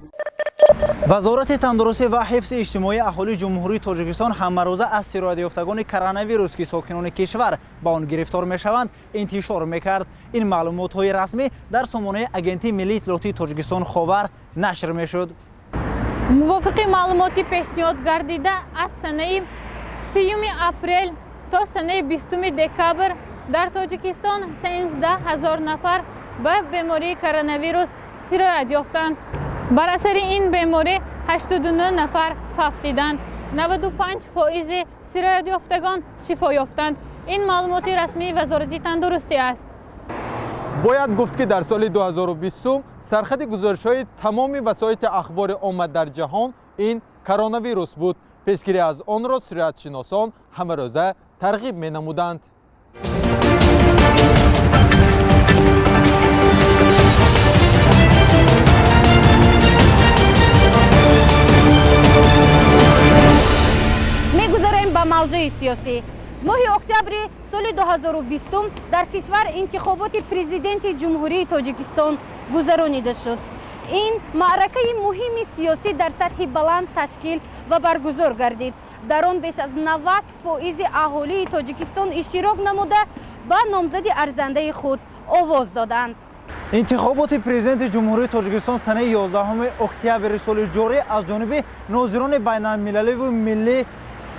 вазорати тандурустӣ ва ҳифзи иҷтимоии аҳолии ҷумҳурии Тоҷикистон ҳамарӯза аз сироятёфтагони коронавирус ки сокинони кишвар ба он гирифтор мешаванд интишор мекард. ин маълумотҳои расмӣ дар сомонаи агентии миллии иттилоотии Тоҷикистон Хабар нашр мешуд. мувофиқи маълумоти пешниҳод гардида аз санаи 30 апрел то санаи 20 декабр дар Тоҷикистон 13 000 нафар به بیماری کرونا سرایت یافتند. بر اثر این بیماری 89 نفر فوتیدند. 95% سرایت یافتگان شفا یافتند. این معلومات رسمی وزارت تندرستی است. باید گفت که در سال 2020 سرخط گزارش‌های تمام وسایط اخبار عامه در جهان این کرونا ویروس بود. پیشگیری از آن را سرایت شناسان همه روزه ترغیب می‌نمودند. می‌گذاریم به موضوع سیاسی. ماه اکتبر سال 2020 در کشور انتخابات پرزیدنت جمهوری تاجیکستان گذرانیده شد. این معرکه مهم سیاسی در سطح بلند تشکیل و برگزار گردید. در آن بیش از 90% اهالی تاجیکستان اشتراک نموده به نامزد ارزنده خود آواز دادند. انتخابات پرزیدنت جمهوری تاجیکستان سنه 11 اکتبر سال جاری از جانب ناظران بین المللی و ملی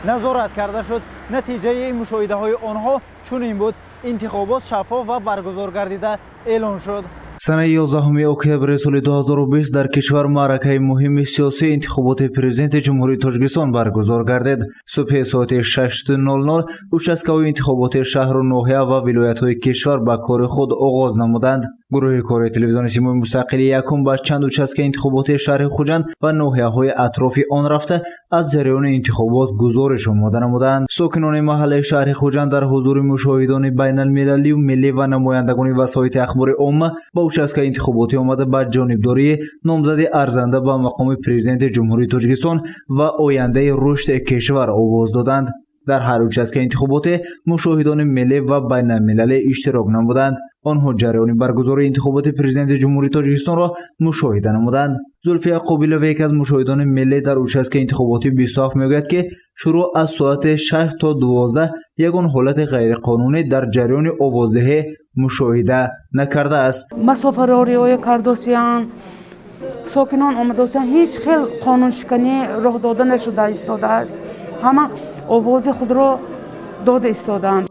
نظارت کرده شد. نتیجه مشاهده های آنها چنین بود: انتخابات شفاف و برگزار گردیده اعلان شد. سنه 11 اکتبر سال 2020 در کشور معرکه مهم سیاسی انتخابات پرزیدنت جمهوری تاجیکستان برگزار گردید. صبح ساعت 6:00 участкаҳои انتخابات شهر و ناحیه و ولایت‌های کشور به کار خود آغاز نمودند. گروه کار تلویزیون سیمای مستقل یکم به چند участک انتخابات شهر خوجند و ناحیه‌های اطراف آن رفته از جریان انتخابات گزارش آماده نمودند. ساکنان محله شهر خوجند در حضور مشاهدان بین المللی و ملی و نمایندگان وسایط اخبار عامه با участک انتخاباتی آمده به جانبداری نامزد ارزنده به مقام پرزیدنت جمهوری تاجیکستان و آینده رشد کشور آواز دادند. در هر участک انتخابات مشاهدان ملی و بین المللی اشتراک نمودند. آنها جریان برگزاری انتخابات پرزیدنت جمهوری تاجیکستان را مشاهده نمودند. زلفیه قابلوی یک از مشاهدان ملی در участک انتخاباتی 27 میگوید که شروع از ساعت 6 تا 12 یگان حالت غیرقانونی در جریان آوازدهی مشاهده نکرده است. مسافر را رعایت کرده‌اند. ساکنان آمده‌اند. هیچ خیل قانونشکنی راه داده نشده ایستاده است. همه آواز خود را داده ایستادند.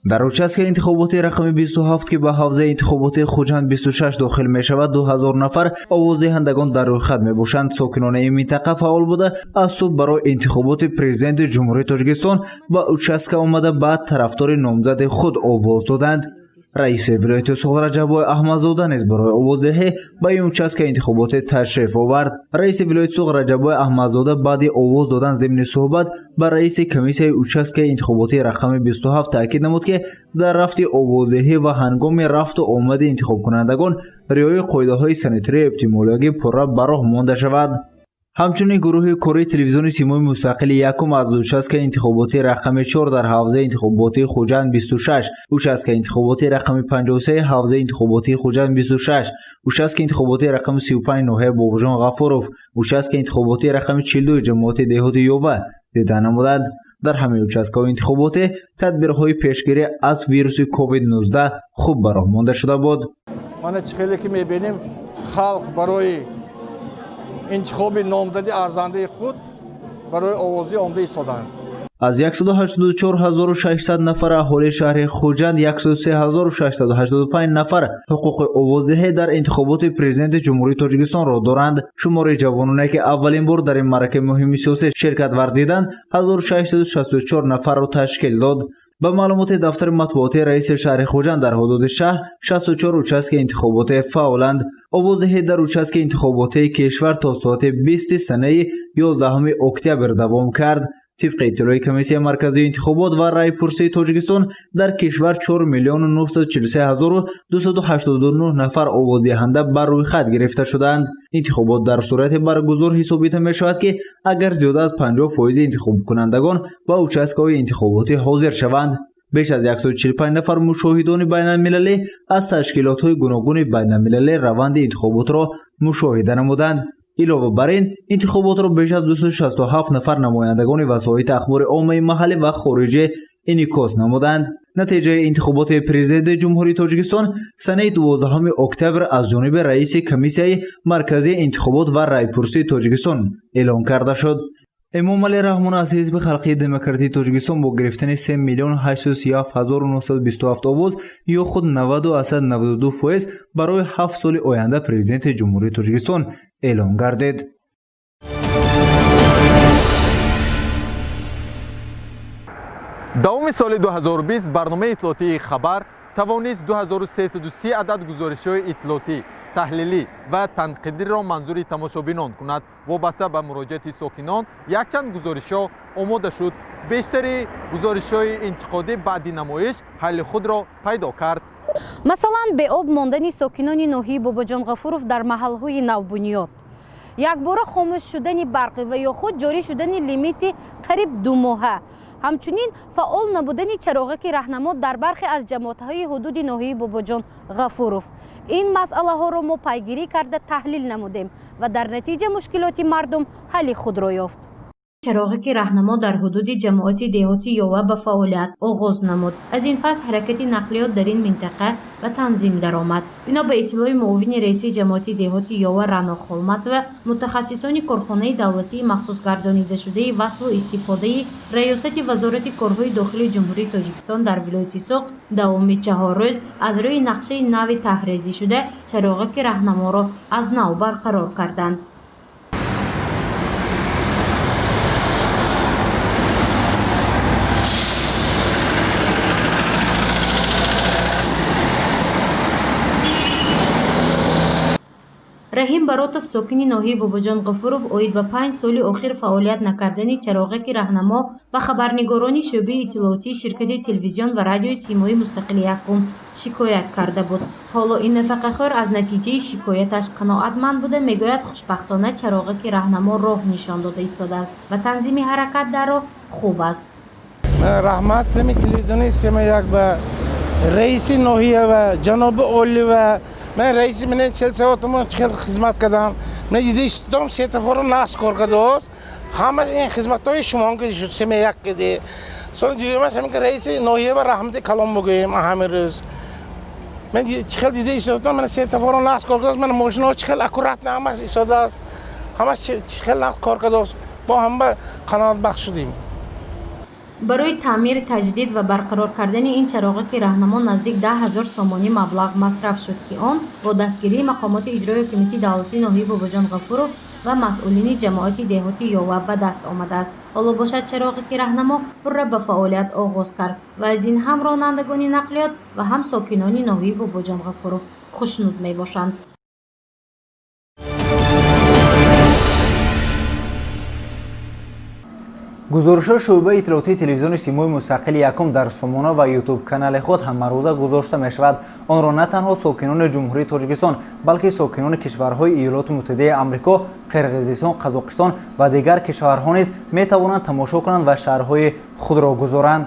در участک انتخابات رقم 27 که به حوزه انتخابات خوجند 26 داخل می شود 2000 نفر آوازدهندگان در روی خط می باشند. ساکنان این منطقه فعال بوده از صبح برای انتخابات پرزیدنت جمهوری تاجیکستان به участک آمده بعد طرفدار نامزد خود آواز دادند. رئیس ولایت سوخت رجبای احمدزاده نیز برای آوازدهی به این участک انتخابات تشریف آورد. رئیس ولایت سوخت رجبای احمدزاده بعد آواز دادن ضمن صحبت با رئیس کمیسیای участک انتخاباتی رقم 27 تاکید نمود که در رفت آوازدهی و هنگام رفت و آمد انتخاب کنندگان رعایت قاعده‌های سانیتری اپیدمیولوژی پررو به راه مانده شود. همچنین گروه کره تلویزیون سیمای مستقل یکم از участک انتخاباتی رقم 4 در حوزه انتخاباتی خوجند 26 участک انتخاباتی رقم 53 حوزه انتخاباتی خوجند 26 участک انتخاباتی رقم 35 ناحیه بابجان غفورов участک انتخاباتی رقم 42 جماعت دهاتی یووه دیده نمودند. در همه участк‌های انتخاباتی تدبیرهای پیشگیری از ویروس کووید 19 خوب به راه مانده شده بود. ما چخیلی که می‌بینیم خلق برای انتخاب نامزد ارزنده خود برای آوازی آمده ایستادند. از 184600 نفر اهالی شهر خوجند 103685 نفر حقوق آوازدهی در انتخابات پرزیدنت جمهوری تاجیکستان را دارند. شمار جوانانی که اولین بار در این معرکه مهم سیاسی شرکت ورزیدند 1664 نفر را تشکیل داد. به معلومات دفتر مطبوعاتی رئیس شهر خوجند در حدود شهر 64 участک انتخاباتی فعالند. آوازدهی در участک انتخاباتی کشور تا ساعت 20 سنه 11 اکتبر دوام کرد. طبق اطلاع کمیسیون مرکزی انتخابات و رایپرسی تاجیکستان در کشور 4,943,289 نفر آوازدهنده بر روی خط گرفته شدند. انتخابات در صورت برگزار حسابیده می شود که اگر زیاده از 50% انتخاب کنندگان با участк‌های انتخاباتی حاضر شوند. بیش از 145 نفر مشاهدان بین المللی از تشکیلات‌های گوناگون بین المللی روند انتخابات را مشاهده نمودند. علاوه بر این انتخابات را بیش از 267 نفر نمایندگان وسایط اخبار عامه محلی و خارجی انعکاس نمودند. نتیجه انتخابات پرزیدنت جمهوری تاجیکستان سنه 12 اکتبر از جانب رئیس کمیسیای مرکزی انتخابات و رایپرسی تاجیکستان اعلام کرده شد. эмомалӣ раҳмон аз ҳизби халқии демократии тоҷикистон бо гирифтани 3 миллион 837,927 овоз ё худ 90.92% барои 7 соли оянда президенти ҷумҳурии тоҷикистон эълон гардид. давоми соли 2020 барномаи иттилоотии хабар тавонист 2330 адад гузоришҳои иттилоотӣ таҳлилӣ ва танқидиро манзури тамошобинон кунад. вобаста ба муроҷиати сокинон якчанд гузоришҳо омода шуд. бештари гузоришҳои интиқодӣ баъди намоиш ҳалли худро пайдо кард. масалан беоб мондани сокинони ноҳияи бобоҷонғафуров дар маҳалҳои навбунёд, якбора хомӯш шудани барқӣ ва ё худ ҷорӣ шудани лимити қариб 2 моҳа, ҳамчунин фаъол набудани чароғаки раҳнамо дар бархе аз ҷамоатҳои ҳудуди ноҳияи бобоҷон ғафуров. ин масъалаҳоро мо пайгирӣ карда таҳлил намудем ва дар натиҷа мушкилоти мардум ҳалли худро ёфт. чароғаки раҳнамо дар ҳудуди ҷамоати деҳоти ёва ба фаъолият оғоз намуд. аз ин пас ҳаракати нақлиёт дар ин минтақа ба танзим даромад. бино ба иттилои муовини раиси ҷамоати деҳоти ёва раъно холмат ва мутахассисони корхонаи давлатии махсусгардонидашудаи васлу истифодаи раёсати вазорати корҳои дохилии ҷумҳурии тоҷикистон дар вилояти сохт давоми 4 рӯз аз рӯи нақшаи нави таҳризишуда чароғаки раҳнаморо аз нав барқарор карданд. раҳим баротов сокини ноҳияи бобоҷонғафуров оид ба 5 соли охир фаъолият накардани чароғаки раҳнамо ба хабарнигорони шӯъбаи иттилоотии ширкати телевизион ва радиои симои мустақили якум шикоят карда буд. ҳоло ин нафақахӯр аз натиҷаи шикояташ қаноатманд буда мегӯяд хушбахтона чароғаки раҳнамо роҳ нишон дода истодааст ва танзими ҳаракат дар роҳ хуб аст. раҳмат нами телевизиони сема як ба раиси ноҳия ва ҷаноби оли ва من رئیس من سلسله‌تون خیلی خدمت کردم. من دیدی استادم سیتفورو نقش کار کردم. همه این خدمت‌های شما که شد سه یک کردی. سال دیگه من که رئیس ناحیه و رحمتی کلام بگویم همه روز. من خیلی دیدی استادم من سیتفورو نقش کار کردم. من ماشین‌ها خیلی اکورات نامش استاد است. همه خیلی نقش کار کردم. با هم به قناعت بخش شدیم. барои таъмир таҷдид ва барқарор кардани ин чароғаки раҳнамо наздик 10,000 сомонӣ маблағ масраф шуд ки он бо дастгирии мақомоти иҷрои ҳукумати давлатии ноҳияи бобоҷонғафуров ва масъулини ҷамоати деҳоти ёва ба даст омадааст. ҳоло бошад чароғаки раҳнамо пурра ба фаъолият оғоз кард ва аз ин ҳам ронандагони нақлиёт ва ҳам сокинони ноҳияи бобоҷонғафуров хушнуд мебошанд. гузоришҳои шӯъбаи иттилоотии телевизиони симои мустақили якум дар сомона ва ютуб канали худ ҳамарӯза гузошта мешавад. онро на танҳо сокинони ҷумҳурии тоҷикистон балки сокинони кишварҳои иёлоти муттаҳидаи амрико, қирғизистон, қазоқистон ва дигар кишварҳо низ метавонанд тамошо кунанд ва шаҳрҳои худро гузоранд.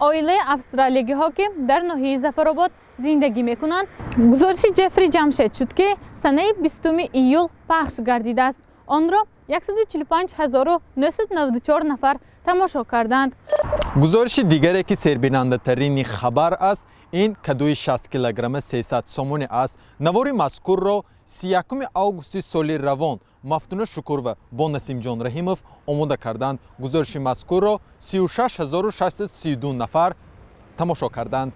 оилаи австралиягиҳо ки дар ноҳияи зафаробод зиндагӣ мекунанд, гузориши ҷефри ҷамшед шуд ки санаи 20 июл пахш гардидааст. онро 145,994 нафар тамошо карданд. гузориши дигаре ки сербинандатарини хабар аст, ин кадои 60 килограмма 300 сомонӣ аст. навори мазкурро 31 августи соли равон мафтуна шукурова бо насимҷон раҳимов омода карданд. гузориши мазкурро 36632 нафар тамошо карданд.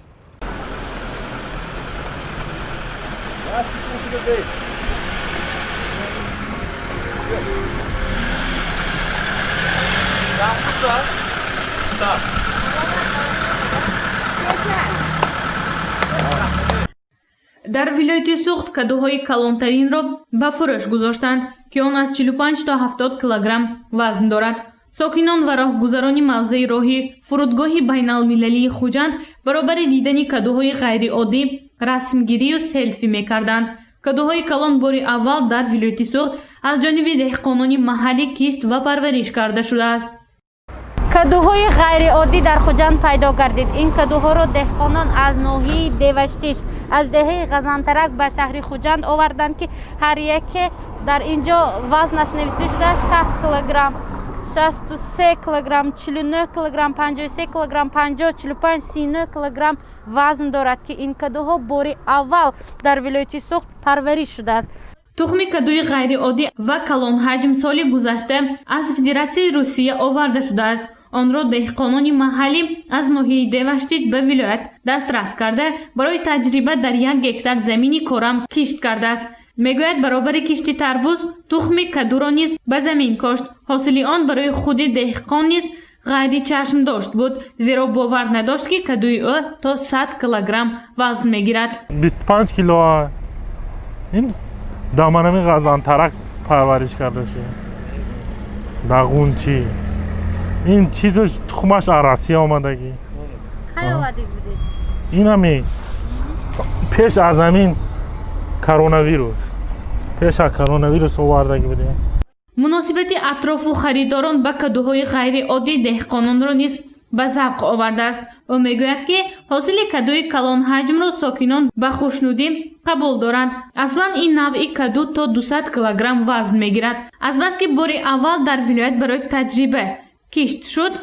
дар вилояти сухт кадуҳои калонтаринро ба фурӯш гузоштанд ки он аз 45 то 70 килограмм вазн дорад. сокинон ва роҳгузарони мавзеи роҳи фурудгоҳи байналмилалии хуҷанд баробари дидани кадуҳои ғайриоддӣ расмгирию селфи мекарданд. кадуҳои калон бори аввал дар вилояти сухт аз ҷониби деҳқонони маҳаллӣ кишт ва парвариш карда шудааст. кадуҳои ғайриоддӣ дар хуҷанд пайдо гардид. ин кадуҳоро деҳқонон аз ноҳияи деваштиш аз деҳаи ғазантарак ба шаҳри хуҷанд оварданд ки ҳар яке дар инҷо вазнаш нависта шуда 60 килограмм, 63 килограмм, 49 килограмм, 53 килограмм, 50, 45, 39 килограмм вазн дорад ки ин кадуҳо бори аввал дар вилояти сухт парвариш шудааст. тухми кадуи ғайриоддӣ ва калонҳаҷм соли гузашта аз Федератсияи Русия оварда шудааст. онро деҳқонони маҳаллӣ аз ноҳияи Деваштит ба вилоят дастрас карда барои таҷриба дар 1 гектар замини корам кишт кардааст. мегӯяд баробари кишти тарбуз тухми кадуро низ ба замин кошт. ҳосили он барои худи деҳқон низ ғайри чашмдошт буд, зеро бовар надошт ки кадуи ӯ то 100 килограмм вазн мегирад. 25 кило ин даманами ғазантарак парвариш карда шуд. дағунчи ин чизош тухмаш арасия омадагӣ. Кай овардик будед? Инами пеш аз амин коронавирус. Пеш аз коронавирус овардаги будем. муносибати атрофу харидорон ба кадуҳои ғайриоддӣ деҳқононро низ ба завқ овардааст. ӯ мегӯяд ки ҳосили кадуи калонҳаҷмро сокинон ба хушнудӣ қабул доранд. аслан ин навъи каду то 200 килограмм вазн мегирад. азбаски бори аввал дар вилоят барои таҷриба кишт шуд,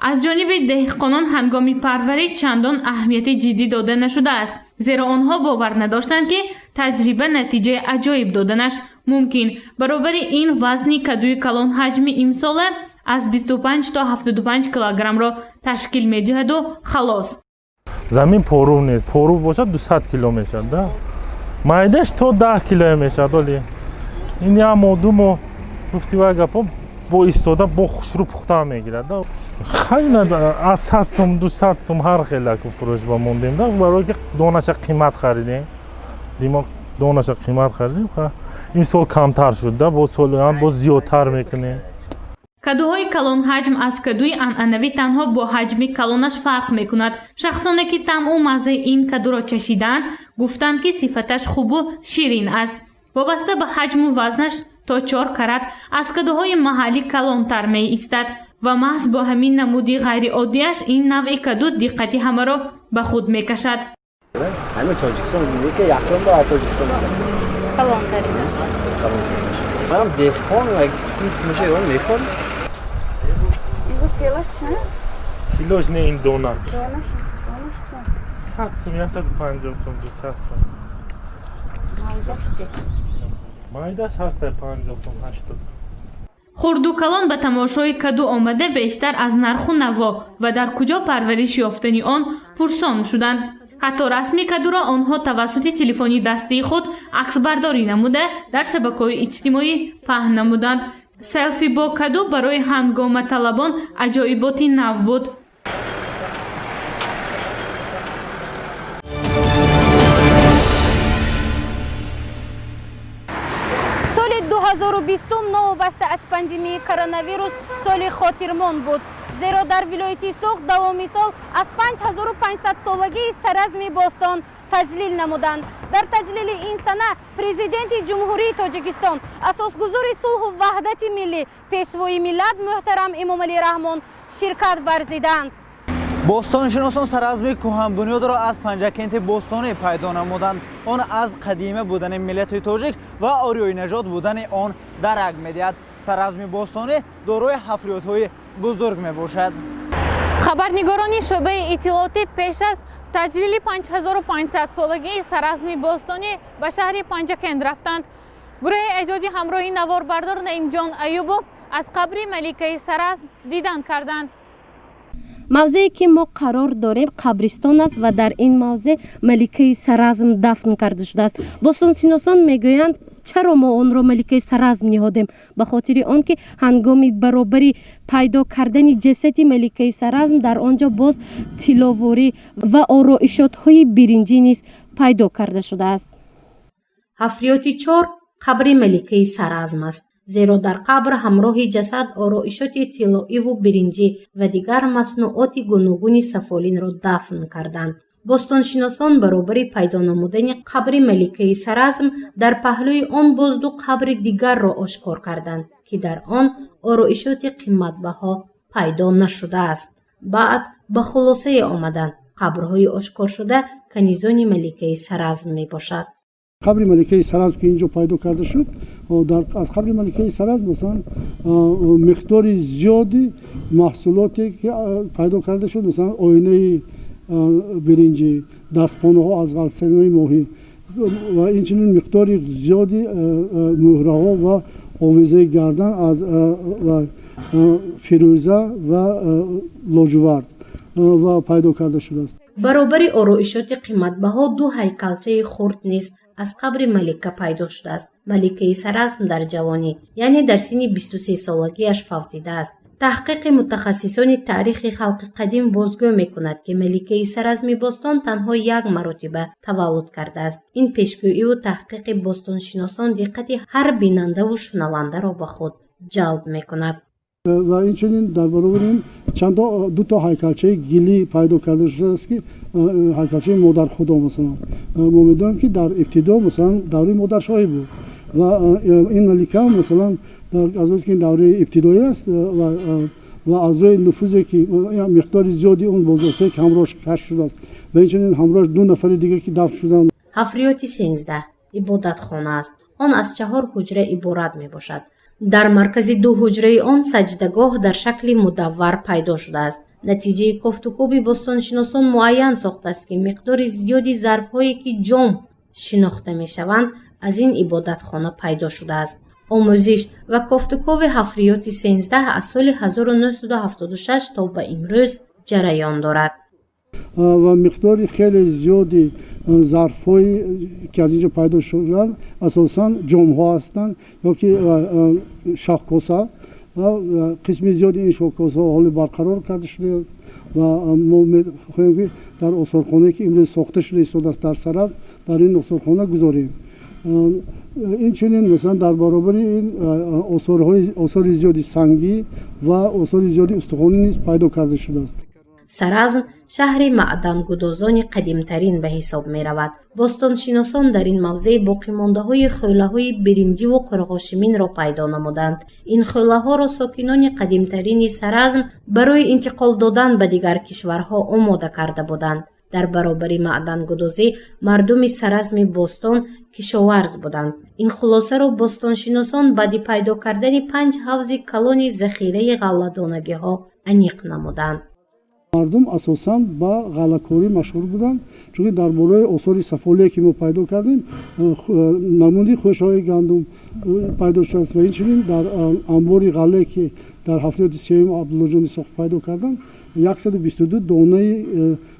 аз ҷониби деҳқонон ҳангоми парвариш чандон аҳамияти ҷиддӣ дода нашудааст, зеро онҳо бовар надоштанд ки таҷриба натиҷаи аҷоиб доданаш мумкин. баробари ин вазни кадуи калонҳаҷми имсола аз 25 то 75 килограммро ташкил медиҳаду халос. замин пору нест, пору бошад 200 кило мешад. да майдаш то 10 кило мешад. оли ин я модумо гуфтива гапо бо истода бо хушру пухта мегирад. да хайна аз 100 сум 200 сум ҳар хелаку фурӯш ба мондем. да барои ки донаша қимат харидем, димо донаша қимат харидем. ин сол камтар шуд. да бо солиан бо зиёдтар мекунем. кадуҳои калонҳаҷм аз кадуи анъанавӣ танҳо бо ҳаҷми калонаш фарқ мекунад. шахсоне ки тамъу маззаи ин кадуро чашидаанд гуфтанд ки сифаташ хубу ширин аст. вобаста ба ҳаҷму вазнаш то 4 карат аз кадуҳои маҳаллӣ калонтар меистад ва маҳз бо ҳамин намуди ғайриоддиаш ин навъи каду диққати ҳамаро ба худ мекашад. ҳамин тоҷикистон зиндагӣ ки якчон ба тоҷикистон калонтари манам деҳқон ва муша ирон мехорм. килош чанд? килош не ин дона. Донаш 100 сум, 150 сум, 200 сум. Майдаш чӣ? майдаш ҳаст 50 сум, 80. хурду калон ба тамошои каду омада бештар аз нарху наво ва дар куҷо парвариш ёфтани он пурсон шуданд. ҳатто расми кадуро онҳо тавассути телефони дастии худ аксбардорӣ намуда дар шабакаҳои иҷтимоӣ паҳн намуданд. селфи бо каду барои ҳангоматалабон аҷоиботи нав буд. соли 2020 новобаста аз пандемияи коронавирус соли хотирмон буд, зеро дар вилояти сохт давоми сол аз 5500 солагии саразми бостон таҷлил намуданд. дар таҷлили ин сана президенти ҷумҳурии тоҷикистон, асосгузори сулҳу ваҳдати миллӣ, пешвои миллат муҳтарам Эмомалӣ Раҳмон ширкат варзиданд. бостоншиносон саразми кӯҳанбунёдро аз панҷакенти бостонӣ пайдо намуданд. он аз қадима будани миллати тоҷик ва ориёи наҷот будани он дарак медиҳад. саразми бостонӣ дорои ҳафриётҳои бузург мебошад. хабарнигорони шӯъбаи иттилоотӣ пеш аз таҷлили 5500 солагии саразми бостонӣ ба шаҳри панҷакент рафтанд. гурӯҳи эҷоди ҳамроҳи наворбардор Наимҷон Аюбов аз қабри маликаи саразм дидан карданд. мавзее ки мо қарор дорем қабристон аст ва дар ин мавзеъ маликаи саразм дафн карда шудааст. бостоншиносон мегӯянд чаро мо онро маликаи саразм ниҳодем, ба хотири он ки ҳангоми баробари пайдо кардани ҷасади маликаи саразм дар он ҷо боз тиловорӣ ва ороишотҳои биринҷӣ низ пайдо карда шудааст. ҳафриёти 4 қабри маликаи саразм аст, зеро дар қабр ҳамроҳи ҷасад ороишоти тиллоиву биринҷӣ ва дигар маснуоти гуногуни сафолинро дафн карданд. бостоншиносон баробари пайдо намудани қабри маликаи саразм дар паҳлӯи он боз ду қабри дигарро ошкор карданд, ки дар он ороишоти қиматбаҳо пайдо нашудааст. баъд ба хулосае омаданд. қабрҳои ошкоршуда канизони маликаи саразм мебошад. қабри маликаи саразм ки инҷо пайдо карда шуд, аз қабри маликаи саразм масалан миқдори зиёди маҳсулоте ки пайдо карда шуд, масалан оинаи биринҷӣ, дастпонаҳо аз ғалсанои моҳӣ, و اینچنین مقدار زیادی مهره‌ها و آویزه گردن از فیروزه و لاجورد و پیدا کرده شده است. برابر آرایشات قیمتبها دو هیکلچه خرد نیز از قبر ملکه پیدا شده است. ملکه سرزم در جوانی یعنی در سن 23 سالگیش فوتیده است. تحقیق متخصصان تاریخ خلق قدیم بازگو میکند که ملکه سرزم باستان تنها یک مرتبه تولد کرده است. این پیشگویی و تحقیق باستانشناسان دقت هر بیننده و شنونده را به خود جلب میکند. و اینچنین در برابر این چند دو تا هیکلچه گیلی پیدا کرده شده است که هیکلچه مادر خدا مثلا ما میدونیم که در ابتدا مثلا دوره مادر شاهی بود و این ملکه مثلا از وقتی که دوره ابتدایی است و از روی نفوذی که مقدار زیادی اون بزرگتر که همراهش کشف شده است و اینچنین همراهش دو نفر دیگر که دفن شدند. حفریات 13 عبادتخانه است. آن از 4 حجره عبارت می باشد. در مرکز 2 حجره آن سجدگاه در شکل مدور پیدا شده است. نتیجه کوفتوکوبی باستانشناسان معین ساخته است که مقدار زیادی ظرف‌هایی که جام شناخته می‌شوند از این عبادتخانه پیدا شده است. آموزش و کوفتوکوب حفریات 13 از سال 1976 تا به امروز جریان دارد. و مقدار خیلی زیادی ظرف‌هایی که از اینجا پیدا شدن اساساً جام‌ها هستند یا که شاخ‌کاسه و قسم زیادی این شاخ‌کاسه‌ها حال برقرار کرده شده است و ما می‌خواهیم که در آثارخانه‌ای که امروز ساخته شده است در سرز در این آثارخانه گذاریم. این چنین مثلا در برابر این آثار زیادی سنگی و آثار زیادی استخوانی نیز پیدا کرده شده است. سرزم شهر معدنگدازان قدیمترین به حساب می رود. باستانشناسان در این موضع باقی مانده های خوله های برنجی و قرغاشمین را پیدا نمودند. این خوله ها را ساکنان قدیمترین سرزم برای انتقال دادن به دیگر کشورها آماده کرده بودند. در برابر معدنگدازی مردم سرزم باستان کشاورز بودند. این خلاصه را باستانشناسان بعد پیدا کردن 5 حوض کلان ذخیره غله‌دانگی ها انیق نمودند. مردم اساساً با غله‌کاری مشغول بودند چون در بالای آثار سفالی که ما پیدا کردیم نمونه خوشهای گندم پیدا شده است و اینچنین در انبار غله که در 73 عبدالله جان ساخت پیدا کردند 122 دانه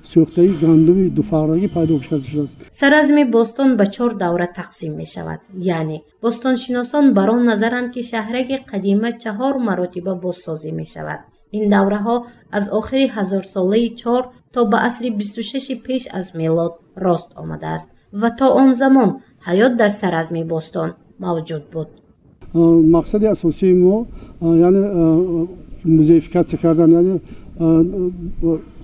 سوخته گندم دو فرقی پیدا شده است. سرزم باستان به 4 دوره تقسیم می شود. یعنی باستانشناسان بر آن نظرند که شهرک قدیمه 4 مراتبه بازسازی می شود. این دوره ها از آخر 1000 ساله 4 تا به عصر 26 پیش از میلاد راست آمده است و تا آن زمان حیات در سرزم باستان موجود بود. مقصد اساسی ما یعنی موزیفیکاسیون کردن یعنی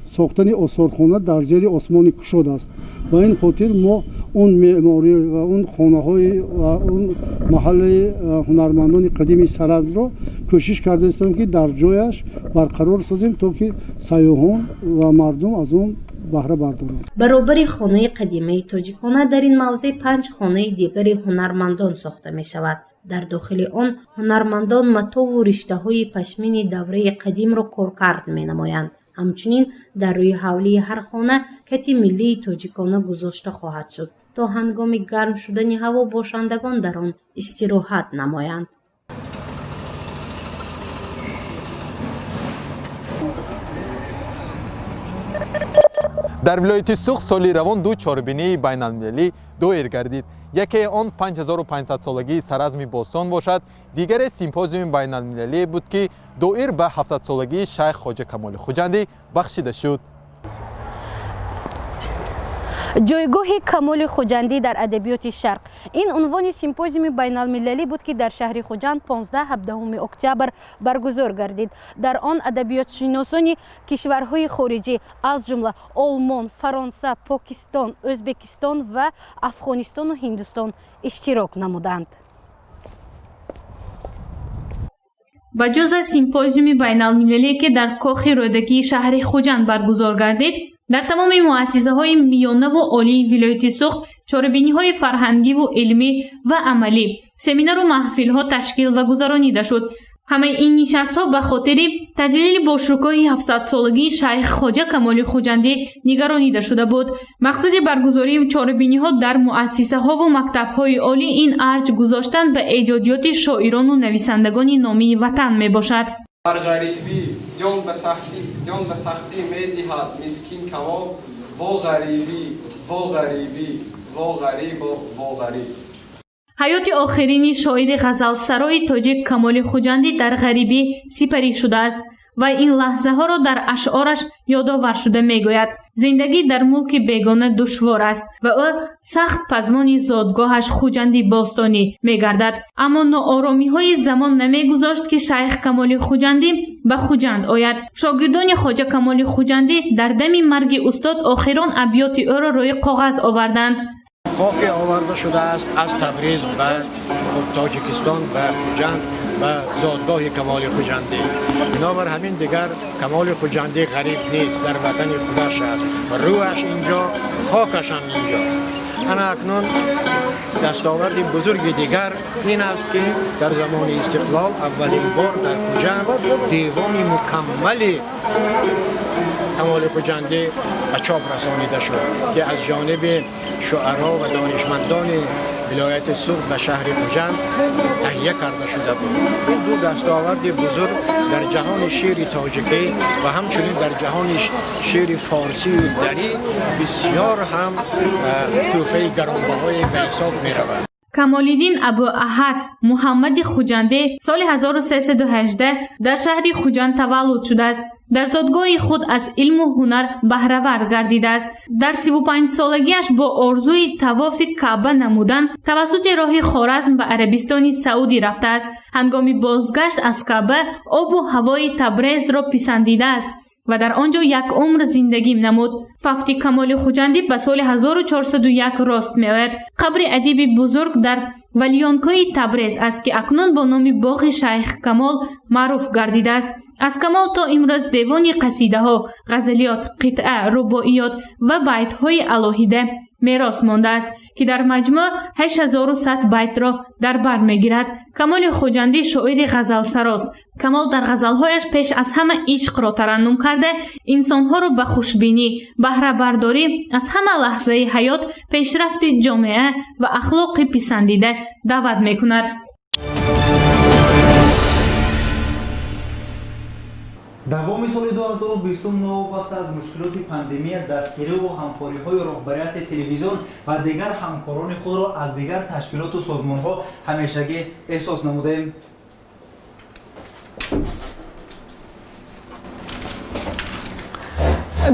ساختن آثارخانه در زیر آسمان کشاد است و این خاطر ما اون معماری و اون خانه‌های و اون محل هنرمندان قدیمی سرز را کوشش کرده هستیم که در جایش برقرار سازیم تا که سیاحان و مردم از اون بهره بردارند. برابر خانه قدیمی تاجیکانه در این موضع 5 خانه دیگر هنرمندان ساخته می شود. در داخل آن هنرمندان متا و رشته های پشمین دوره قدیم را کارکرد می نمایند. همچنین در روی حولی هر خانه کتی ملی تاجیکانه گذاشته خواهد شد تا هنگام گرم شدن هوا باشندگان در آن استراحت نمایند. در ولایت سوخت سالی روان 2 چهاربینی بین‌المللی دایر گردید. یکی آن 5500 سالگی سرزم باستان باشد، دیگر سیمپوزیوم بین‌المللی بود که دایر به 700 سالگی شیخ خواجه کمال خوجندی بخشیده شد. جایگاه کمال خوجندی در ادبیات شرق. این عنوان سیمپوزیوم بین‌المللی بود که در شهر خوجند 15-17 اکتبر برگزار گردید. در آن ادبیات شناسان کشورهای خارجی از جمله آلمان، فرانسه، پاکستان، ازبکستان و افغانستان و هندوستان اشتراک نمودند. با جز سیمپوزیوم بین‌المللی که در کاخ رودکی شهر خوجند برگزار گردید، در تمام مؤسسه‌های میانه و عالی ولایت سوخت چهاربینی‌های فرهنگی و علمی و عملی، سمینار و محفل‌ها تشکیل و گذرانیده شد. ҳамаи ин нишастҳо ба хотири таҷлили бошрукоҳи 700-солагии шайх хоҷа камоли хуҷандӣ нигаронида шуда буд. мақсади баргузории чорабиниҳо дар муассисаҳову мактабҳои олӣ ин арҷ гузоштан ба эҷодиёти шоирону нависандагони номии ватан мебошад. дар ғарибӣ ҷон ба сахтӣ медиҳад мискин кавоб, во ғарибӣ, во ғарибӣ, во ғарибо, во ғариб. ҳаёти охирини шоири ғазалсарои тоҷик камоли хуҷандӣ дар ғарибӣ сипарӣ шудааст ва ин лаҳзаҳоро дар ашъораш ёдовар шуда мегӯяд. зиндагӣ дар мулки бегона душвор аст ва ӯ сахт пазмони зодгоҳаш хуҷандӣ бостонӣ мегардад. аммо нооромиҳои замон намегузошт ки шайх камоли хуҷандӣ ба хуҷанд ояд. шогирдони хоҷа камоли хуҷандӣ дар дами марги устод охирон абёти ӯро рӯи коғаз оварданд. خاک آورده شده است از تبریز به تاجیکستان و خوجند و زادگاه کمال خوجندی. بنابر همین دیگر کمال خوجندی غریب نیست، در وطن خودش است و روحش اینجا، خاکش هم اینجاست. انا اکنون دستاورد بزرگ دیگر این است که در زمان استقلال اولین بار در خوجند دیوان مکملی کمال خوجندی به چاپ رسانیده شد که از جانب شعرا و دانشمندان ولایت سوخت و شهر خوجند تهیه کرده شده بود. این دو دستاورد بزرگ در جهان شعر تاجیکی و همچنین در جهان شعر فارسی و دری بسیار هم تحفه گرانبهای به حساب می رود. камолиддин абу аҳад муҳаммади хуҷандӣ соли 1318 дар шаҳри хуҷанд таваллуд шудааст. дар зодгоҳи худ аз илму ҳунар баҳравар гардидааст. дар 35-солагиаш бо орзуи тавофи каъба намудан тавассути роҳи хоразм ба арабистони саудӣ рафтааст. ҳангоми бозгашт аз каъба обу ҳавои табрезро писандидааст ва дар он ҷо як умр зиндагӣ намуд. фафти камоли хуҷандӣ ба соли 1401 рост меояд. қабри адиби бузург дар валионкои табрез аст ки акнун бо номи боғи шайх камол маъруф гардидааст. аз камол то имрӯз девони қасидаҳо, ғазалиёт, қитъа, рубоиёт ва байтҳои алоҳида мерос мондааст ки дар маҷмӯъ 8100 байтро дар бар мегирад. камоли хуҷандӣ шоири ғазалсарост. камол дар ғазалҳояш пеш аз ҳама ишқро тараннум карда, инсонҳоро ба хушбинӣ, баҳрабардорӣ аз ҳама лаҳзаи ҳаёт, пешрафти ҷомеа ва ахлоқи писандида даъват мекунад. давоми соли 2020 новобаста аз мушкилоти пандемия дастгирӣ ва ҳамхориҳои роҳбарияти телевизион ва дигар ҳамкорони худро аз дигар ташкилоту созмонҳо ҳамешагӣ эҳсос намудаем.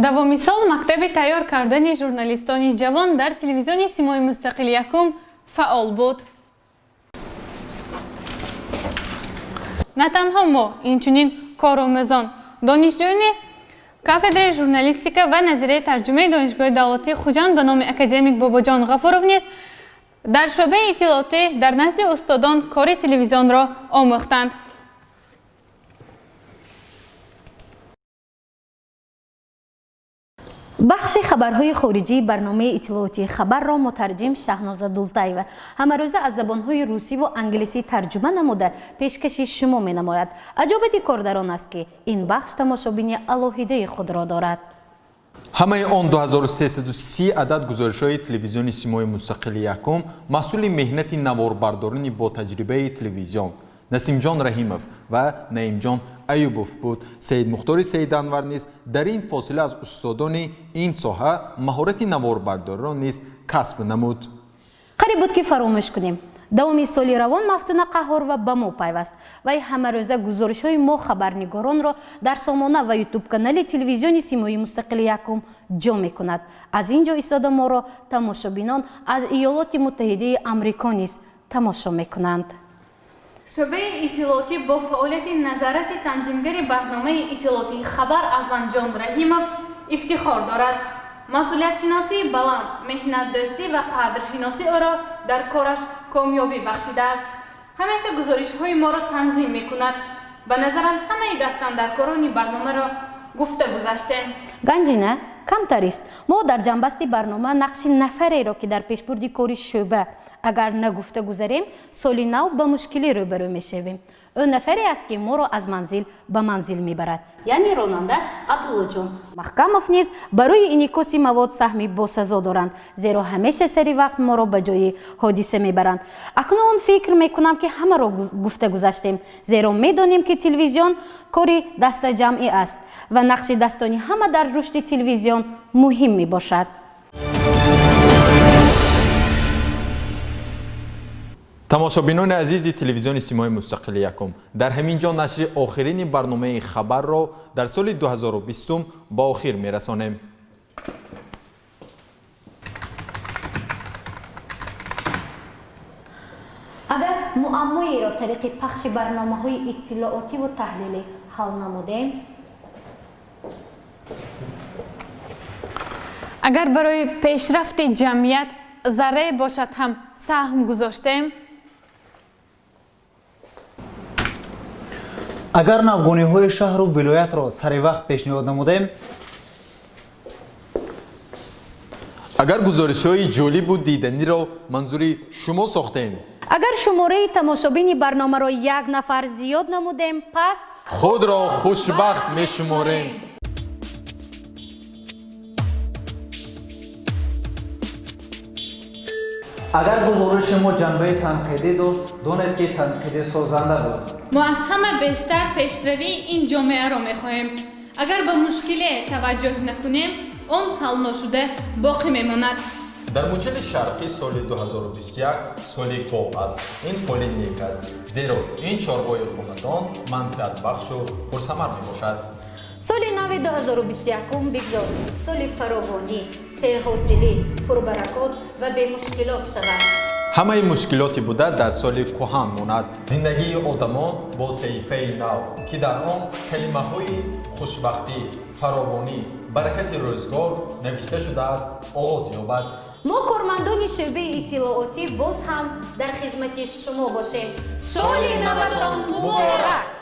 давоми сол мактаби тайёр кардани журналистони ҷавон дар телевизиони симои мустақили якум фаъол буд. на танҳо мо, инчунин коромӯзон, донишҷӯёни кафедраи журналистика ва назарияи тарҷумаи донишгоҳи давлатии хуҷанд ба номи академик бобоҷон ғафуров низ дар шӯъбаи иттилоотӣ дар назди устодон кори телевизионро омӯхтанд. бахши хабарҳои хориҷии барномаи иттилоотии хабарро мутарҷим шаҳноза дултаева ҳамарӯза аз забонҳои русиву англисӣ тарҷума намуда пешкаши шумо менамояд. аҷобати кор дар он аст ки ин бахш тамошобини алоҳидаи худро дорад. ҳамаи он 2330 адад гузоришҳои телевизиони симои мустақили якум маҳсули меҳнати наворбардорини бо таҷрибаи телевизион Насимҷон Раҳимов ва Наимҷон Аюбов буд. Саид Мухтори Саиданвар низ дар ин фосила аз устодони ин соҳа маҳорати наворбардориро низ касб намуд. қариб буд ки фаромӯш кунем. давоми соли равон мафтуна қаҳор ва ба мо пайваст. вай ҳамарӯза гузоришҳои мо хабарнигоронро дар сомона ва ютуб канали телевизиони симои мустақили якум ҷо мекунад. аз ин ҷо истода моро тамошобинон аз иёлоти муттаҳидаи амрико низ тамошо мекунанд. шӯъбаи иттилоотӣ бо фаъолияти назарраси танзимгари барномаи иттилоотии хабар Азамҷон Раҳимов ифтихор дорад. масъулиятшиносии баланд, меҳнатдӯстӣ ва қадршиносӣ ӯро дар кораш комёбӣ бахшидааст. ҳамеша гузоришҳои моро танзим мекунад. ба назарам ҳамаи дастандартгорони барномаро гуфта гузаштем. ганҷина камтар аст. мо дар ҷамъбасти барнома нақши нафареро ки дар пешбурди кори шӯъба агар нагуфта гузарем, соли нав ба мушкилӣ рӯбарӯ мешавем. ӯ нафаре аст ки моро аз манзил ба манзил мебарад, яъне ронанда Абдуллоҷон Маҳкамов низ барои инъикоси мавод саҳми босазо доранд, зеро ҳамеша сари вақт моро ба ҷои ҳодиса мебаранд. акнун фикр мекунам ки ҳамаро гуфта гузаштем, зеро медонем ки телевизион кори дастаҷамъӣ аст ва нақши дастони ҳама дар рушди телевизион муҳим мебошад. тамошобинони азизи телевизиони симои мустақили якум, дар ҳамин ҷо нашри охирини барномаи хабарро дар соли 2020 ба охир мерасонем. агар муаммоеро тариқи пахши барномаҳои иттилоотиву таҳлилӣ ҳал намудем, агар барои пешрафти ҷамъият зарре бошад ҳам саҳм гузоштем, агар навгониҳои шаҳру вилоятро саривақт пешниҳод намудем, агар гузоришҳои ҷолибу диданиро манзури шумо сохтем, агар шумораи тамошобини барномаро 1 нафар зиёд намудем, пас худро хушбахт мешуморем. агар гузориши мо ҷанбаи танқидӣ дошт, донед ки танқиди созанда буд. мо аз ҳама бештар пешравии ин ҷомеаро мехоҳем. агар ба мушкиле таваҷҷӯҳ накунем, он ҳал ношуда боқӣ мемонад. дар мучили шарқӣ соли 2021 соли гов аст. ин фоли нек аст, зеро ин чорвои хонадон манфиатбахшу пурсамар мебошад. соли нави 2021 бигзор соли фаровонӣ, серҳосилӣ, пурбаракот ва бемушкилот шавад. ҳамаи мушкилоти буда дар соли кӯҳан монад. зиндагии одамо бо саҳифаи нав ки дар он калимаҳои хушбахтӣ, фаровонӣ, баракати рӯзгор навишта шудааст оғоз ёбад. мо кормандони шӯъбаи иттилоотӣ боз ҳам дар хизмати шумо бошем. соли наvatон муборак!